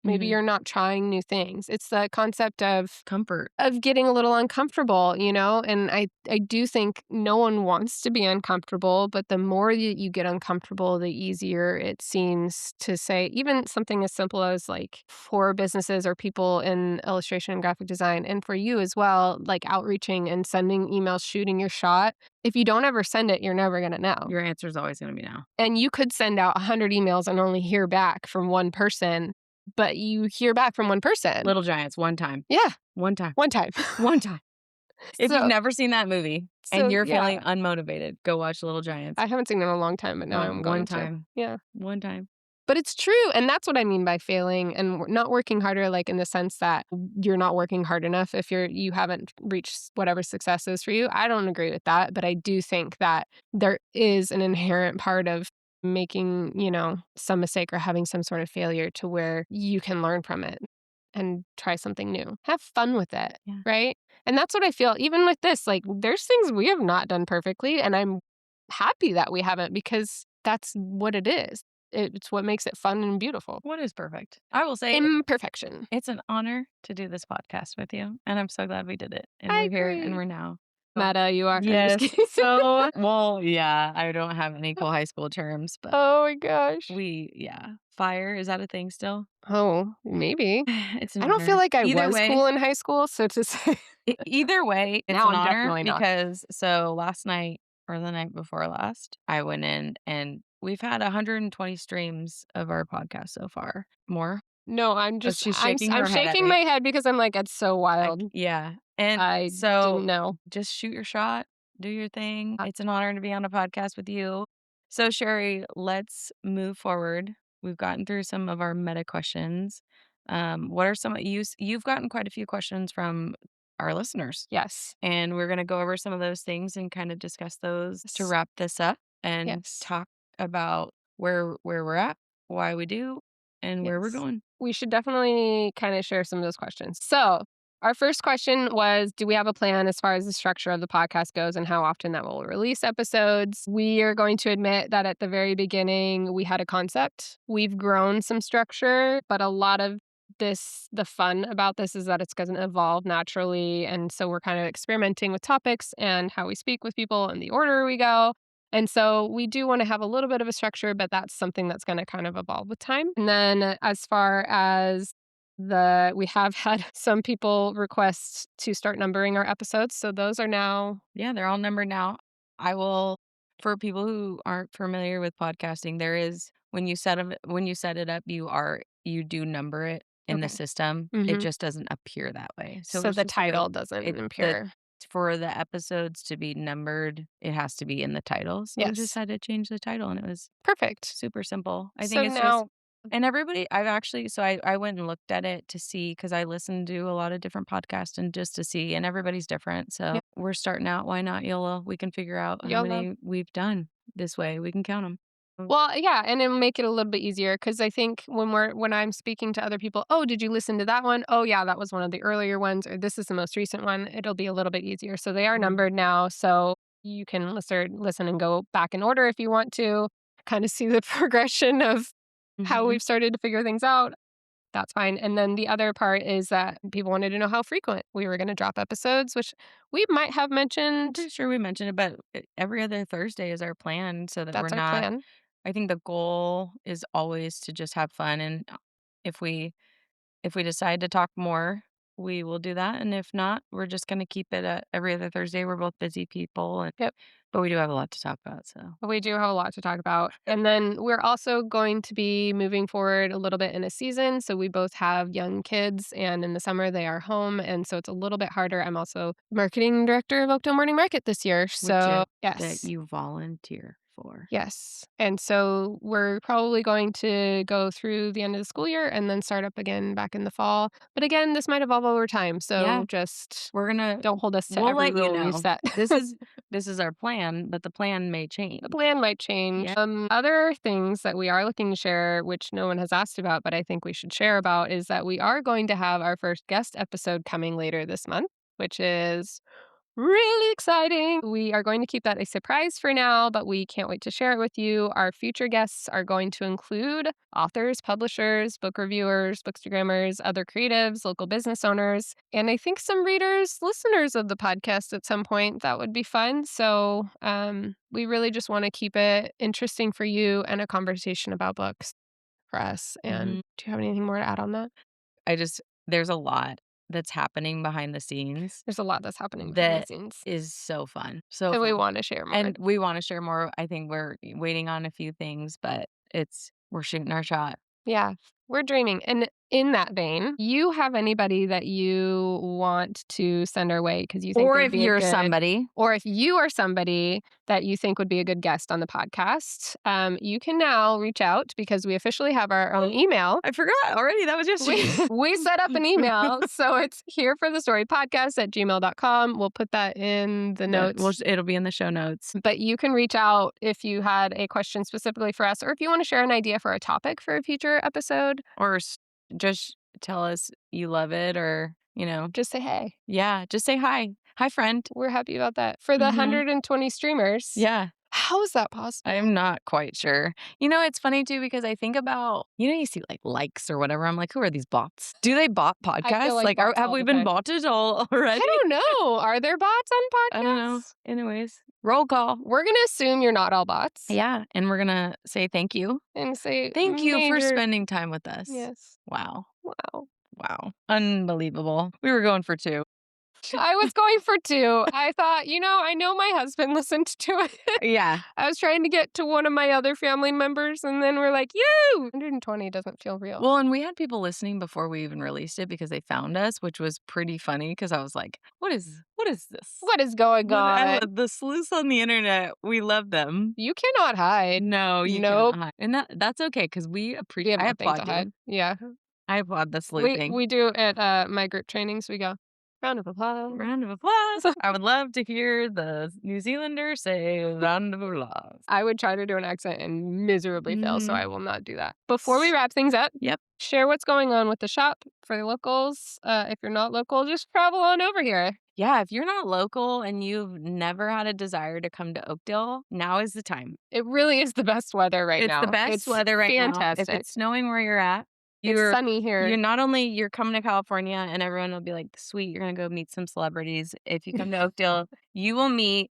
Maybe Mhm. you're not trying new things. It's the concept Comfort. of getting a little uncomfortable, and I do think no one wants to be uncomfortable, but the more you get uncomfortable, the easier it seems to say even something as simple as, like, for businesses or people in illustration and graphic design, and for you as well, like, outreaching and sending emails, shooting your shot. If you don't ever send it, you're never gonna know. Your answer is always gonna be no. And you could send out 100 emails and only hear back from one person, but you hear back from one person. Little Giants, one time. Yeah, One time. one time. One time. If you've So never seen that movie and so, you're feeling yeah. unmotivated, go watch Little Giants. I haven't seen it in a long time, but now I'm One going to. time. Yeah. One time. But it's true, and that's what I mean by failing and not working harder, like, in the sense that you're not working hard enough if you haven't reached whatever success is for you. I don't agree with that, but I do think that there is an inherent part of making, some mistake or having some sort of failure to where you can learn from it and try something new. Have fun with it, Yeah. right? And that's what I feel even with this, like, there's things we have not done perfectly, and I'm happy that we haven't because that's what it is. It's what makes it fun and beautiful. What is perfect? I will say Imperfection. it's an honor to do this podcast with you, and I'm so glad we did it, and I we're here, and agree. we're now. Oh. Meta, you are. I'm just Yes. kidding. So well, yeah, I don't have any cool high school terms, but Oh my gosh. yeah. Fire, is that a thing still? Oh, maybe. It's an I don't feel honor. like I Either was way cool in high school, so to say either way, it's now an I'm honor definitely not. because so last night or the night before last, I went in and we've had 120 streams of our podcast so far. More? No, Oh, she's shaking I'm her head at shaking me. my head because I'm like, "It's so wild." Yeah, and I so didn't know. just shoot your shot, do your thing. It's an honor to be on a podcast with you. So, Sherry, let's move forward. We've gotten through some of our meta questions. What are some you've gotten quite a few questions from our listeners, Yes. and we're going to go over some of those things and kind of discuss those to Yes. wrap this up and Yes. talk about where we're at, why we do, and where we're Yes. going. We should definitely kind of share some of those questions. So, our first question was, do we have a plan as far as the structure of the podcast goes and how often that will release episodes? We are going to admit that at the very beginning, we had a concept. We've grown some structure, but a lot of the fun about this is that it's going to evolve naturally. And so we're kind of experimenting with topics and how we speak with people and the order we go. And so we do want to have a little bit of a structure, but that's something that's going to kind of evolve with time. And then as far as we have had some people request to start numbering our episodes. So those are now. Yeah, they're all numbered now. I will for people who aren't familiar with podcasting, there is when you set it up, you do number it in the Okay. system. It Hmm. just doesn't appear that way. So So it's the just like title doesn't it the appear. for the episodes to be numbered, it has to be in the title. So we just Yes. had to change the title and it was Perfect. super simple. I So think it's just now. and everybody I've actually so I went and looked at it to see because I listen to a lot of different podcasts and just to see, and everybody's different. So Yeah, we're starting out, why not YOLO? We can figure out how YOLO. many we've done this way. We can count them. Well, yeah, and it'll make it a little bit easier because I think when I'm speaking to other people, oh, did you listen to that one? Oh, yeah, that was one of the earlier ones, or this is the most recent one. It'll be a little bit easier. So they are Mhm. numbered now, so you can listen and go back in order if you want to, kind of see the progression of how Mhm. we've started to figure things out. That's fine. And then the other part is that people wanted to know how frequent we were going to drop episodes, which we might have I'm mentioned. pretty sure we mentioned it, but every other Thursday is our plan so that we're That's our not plan. I think the goal is always to just have fun and if we if we decide to talk more, we will do that, and if not, we're just gonna keep it at every other Thursday. We're both busy people, and Yep. but we do have a lot to talk about, so We do have a lot to talk about. And then we're also going to be moving forward a little bit in a season. So we both have young kids, and in the summer they are home. And so it's a little bit harder. I'm also marketing director of Oakdale Morning Market this year. which So, is that yes. you volunteer for. Yes. And so we're probably going to go through the end of the school year and then start up again back in the fall. But again, this might evolve over time. Yeah, So just we're gonna don't hold us to we'll every let you rule we've know. set. This is our plan, but the plan may The change. plan might change. Yeah. Other things that we are looking to share, which no one has asked about, but I think we should share about, is that we are going to have our first guest episode coming later this month, which is really exciting. We are going to keep that a surprise for now, but we can't wait to share it with you. Our future guests are going to include authors, publishers, book reviewers, bookstagrammers, other creatives, local business owners, and I think some readers, listeners of the podcast at some point. That would be fun. So we really just want to keep it interesting for you and a conversation about books for us. And Mhm. do you have anything more to add on that? I just there's a lot that's happening behind the scenes There's a lot that's happening behind the that scenes, is so fun, so and we fun. want to share more. And we wanna share more. I think we're waiting on a few things, but we're shooting our shot. Yeah, we're dreaming. And in that vein, you have anybody that you want to send our way because you think Or they'd if be a you're good, somebody or if you are somebody that you think would be a good guest on the podcast, you can now reach out because we officially have our own email. I forgot already, that was We, yesterday. we set up an email. So it's here for the story podcast at gmail.com. We'll put that in the That notes. it'll be in the show notes. But you can reach out if you had a question specifically for us, or if you want to share an idea for a topic for a future episode, Or just tell us you love it or, just say, hey. yeah, just say hi. Hi, friend. We're happy about that. For the Mhm. 120 streamers, Yeah. how is that I'm possible? not quite sure. It's funny too because I think about, you see like likes or whatever. I'm like, who are these bots? Do they bot I feel podcasts? like Like, bots have all we the been time. botted all already? I don't know. Are there bots on I don't know. podcasts? Anyways, roll call. We're going to assume you're not all bots Yeah. And we're going to say thank you. and say Thank you for major. spending time with us. Yes. Wow. Wow. Wow. Unbelievable. We were going for 2. I was going for two. I thought, I know my husband listened to it. Yeah. I was trying to get to one of my other family members, and then we're like, you! 120 doesn't feel real. Well, and we had people listening before we even released it because they found us, which was pretty funny because I was like, what What is this? What is going What I on? love the sleuths on the internet. We love them. You cannot hide. No, you can't Nope. hide. And that's okay because We have I nothing to applaud you. hide. Yeah. I applaud the We sleuthing. we do at, my group trainings, we go, "Round of applause." Round of applause. I would love to hear the New Zealander say round of applause. I would try to do an accent and miserably fail, so Mhm. I will not do that. Before we wrap things up, Yep. share what's going on with the shop for the locals. If you're not local, just travel on over here. Yeah, if you're not local and you've never had a desire to come to Oakdale, now is the time. It really is the best weather right It's the now. best It's weather right now. If fantastic. it's snowing where you're at, It's you're sunny you're here. not only you're coming to California and everyone will be like, "Sweet, you're gonna go meet some celebrities." If you come to Oakdale, you will meet,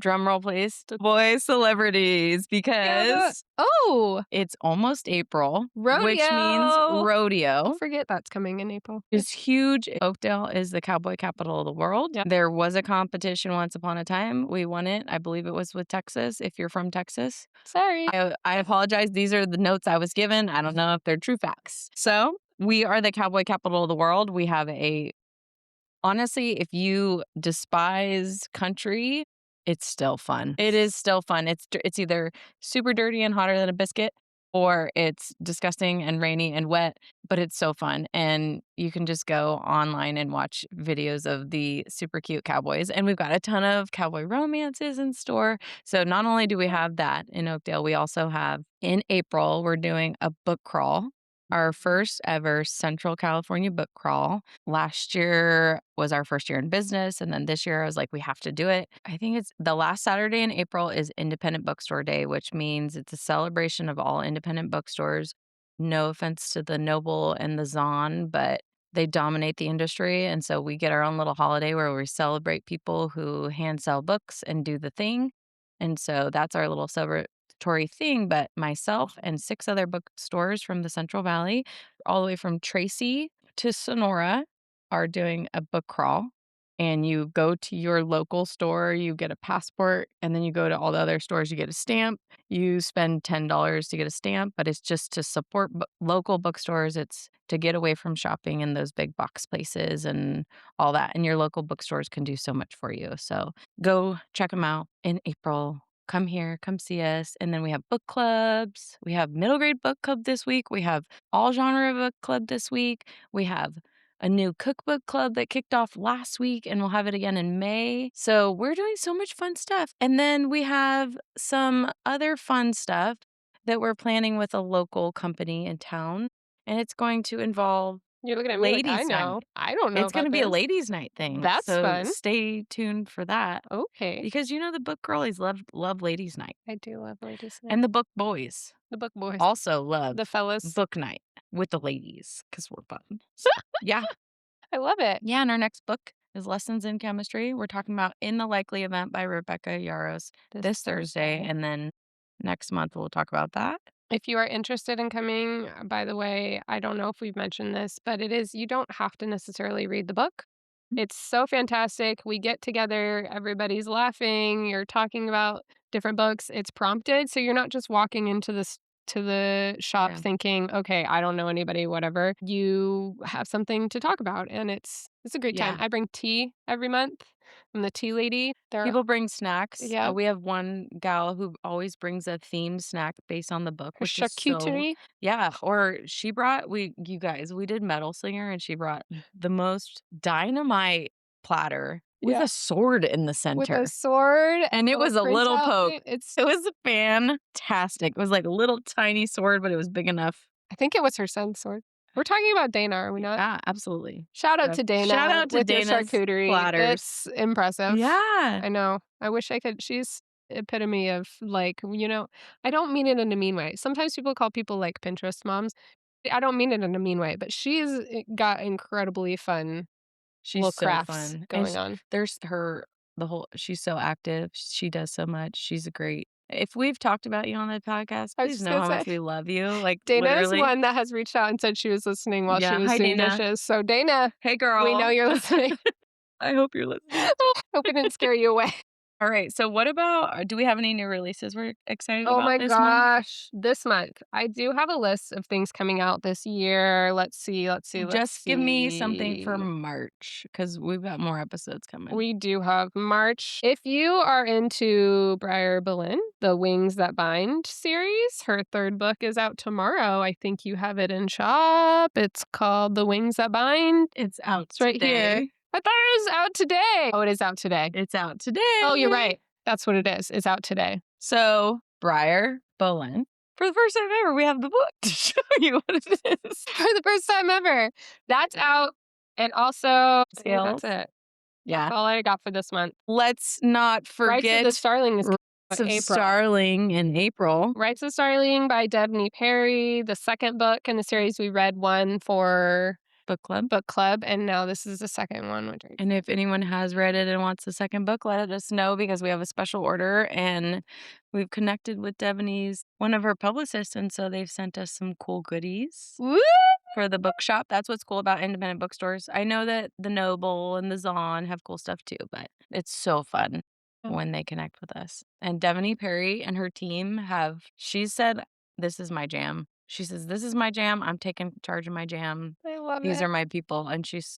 drum roll please, boy celebrities Yeah, the because oh, it's almost April, which means rodeo. I rodeo forget that's coming in April. is huge. Oakdale is the cowboy capital of the world. Yep. There was a competition once upon a time. We won it. I believe it was with Texas, if you're from Texas. Sorry. I apologize. These are the notes I was given. I don't know if they're true facts. So, we are the cowboy capital of the world. We have a honestly, if you despise country, it's still fun. It is still fun. It's either super dirty and hotter than a biscuit, or it's disgusting and rainy and wet, but it's so fun. And you can just go online and watch videos of the super cute cowboys. And we've got a ton of cowboy romances in store. So not only do we have that in Oakdale, we also have in April, we're doing a book crawl. Our first ever Central California book crawl. Last year was our first year in business. And then this year I was like, we have to do it. I think it's the last Saturday in April is Independent Bookstore Day, which means it's a celebration of all independent bookstores. No offense to the Noble and the Zon, but they dominate the industry. And so we get our own little holiday where we celebrate people who hand sell books and do the thing. And so that's our little celebratory thing. But myself and 6 other bookstores from the Central Valley, all the way from Tracy to Sonora, are doing a book crawl. And you go to your local store, you get a passport, and then you go to all the other stores, you get a stamp. You spend $10 to get a stamp, but it's just to support local bookstores. It's to get away from shopping in those big box places and all that. And your local bookstores can do so much for you. So go check them out in April. Come here, come see us. And then we have book clubs. We have middle grade book club this week. We have all genre book club this week. We have a new cookbook club that kicked off last week and we'll have it again in May. So we're doing so much fun stuff. And then we have some other fun stuff that we're planning with a local company in town. And it's going to involve You're looking at me like I ladies' night. know. I don't know It's about gonna be a this. ladies' night thing, That's so fun. stay tuned for that Okay. because you know the book girlies love ladies' night, I do love ladies' night. and the book boys The book boys. also love The fellas. book night with the ladies because 'cause we're fun. So, yeah. I love it. Yeah, and our next book is Lessons in Chemistry. We're talking about In the Likely Event by Rebecca Yarros This this Thursday, and then next month we'll talk about that. If you are interested in coming, by the way, I don't know if we've mentioned this, but it is you don't have to necessarily read the book. It's so fantastic. We get together, everybody's laughing, you're talking about different books. It's prompted, so you're not just walking into this to the shop Yeah. thinking, "Okay, I don't know anybody, whatever." You have something to talk about, and it's a great time. Yeah. I bring tea every month. I'm the tea lady. There People bring snacks. yeah, We have one gal who always brings a themed snack based on the book, her which is so charcuterie. yeah, or she brought you guys, we did Metal Slinger and she brought the most dynamite platter with Yeah. a sword in the With a center. sword And it and a was a little printout poke. thing. It's It was fantastic. It was like a little tiny sword, but it was big enough. I think it was her son's sword. We're talking about Dana, are we not? Yeah, absolutely. Shout out So, to shout Dana out to with your Dana's charcuterie. platters. It's impressive. Yeah. I know. I wish I could she's epitome of, like, I don't mean it in a mean way. Sometimes people call people, like, Pinterest moms. I don't mean it in a mean way, but she's got incredibly fun She's little so crafts fun, and going on. there's her the whole she's so active, she does so much, she's a great if we've talked about you on the podcast, I was please just know gonna how say, much we love you, like, Dana is literally. one that has reached out and said she was listening while she Yeah, was hi, doing Dana. dishes. So, Dana, Hey, we know girl. you're listening. I hope you're listening. Hope it didn't scare you away. All right, so what about do we have any new releases we're excited Oh about my this month? gosh, this month. I do have a list of things coming out this year. Let's see, let's see, let's Just give me something for see. March because 'cause we've got more episodes coming. We do have March. If you are into Briar Boleyn, the Wings That Bind series, her third book is out tomorrow. I think you have it in shop. It's called The Wings That Bind. It's out It's right here. today. I thought it was out today. Oh, it is out today. It's out Oh, you're today. right. That's what it is. It's out today. So, Briar Bolin. For the first time ever, we have the book to show you what it is. For the first time ever. That's out. And also, I think that's Scales. it. That's Yeah. all I got for this month. Let's not Rights of the forget Starling is Rights of April. Starling in April. Rights of Starling by Debney Perry, the second book in the series. We read one for Book club. book club, and now this is the second one. And if anyone has read it and wants the second book, let us know because we have a special order and we've connected with Devaney's one of her publicists, and so they've sent us some cool goodies Woo! for the bookshop. That's what's cool about independent bookstores. I know that the Noble and the Zon have cool stuff too, but it's so fun when they connect with us. And Devaney Perry and her team she said, "This is my jam." She says, "This is my jam. I'm taking charge of my jam. I love These it. are my people." And she's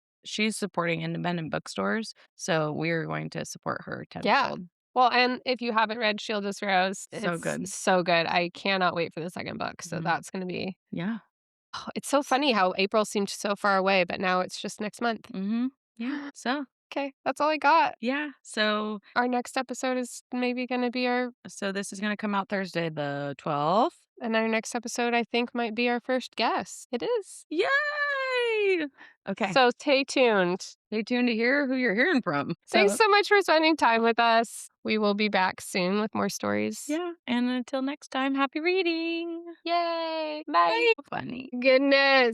supporting independent bookstores, so we're going to support her Yeah. tenfold. Well, and if you haven't read Shield as Rose, So it's good. so good. I cannot wait for the second book. So Mhm. that's going to be. Yeah. Oh, it's so funny how April seemed so far away, but now it's just next month. Mhm. Yeah. So, Okay, that's all I got. yeah. Our next episode is maybe going to be So this is gonna come out Thursday the 12th. and our next episode, I think, might be our first guest. It is. Yay! Okay. So stay tuned. Stay tuned to hear who you're hearing from. Thanks So, so much for spending time with us. We will be back soon with more stories. yeah. And until next time, happy reading. Yay! Bye. Bye. Funny. Goodness.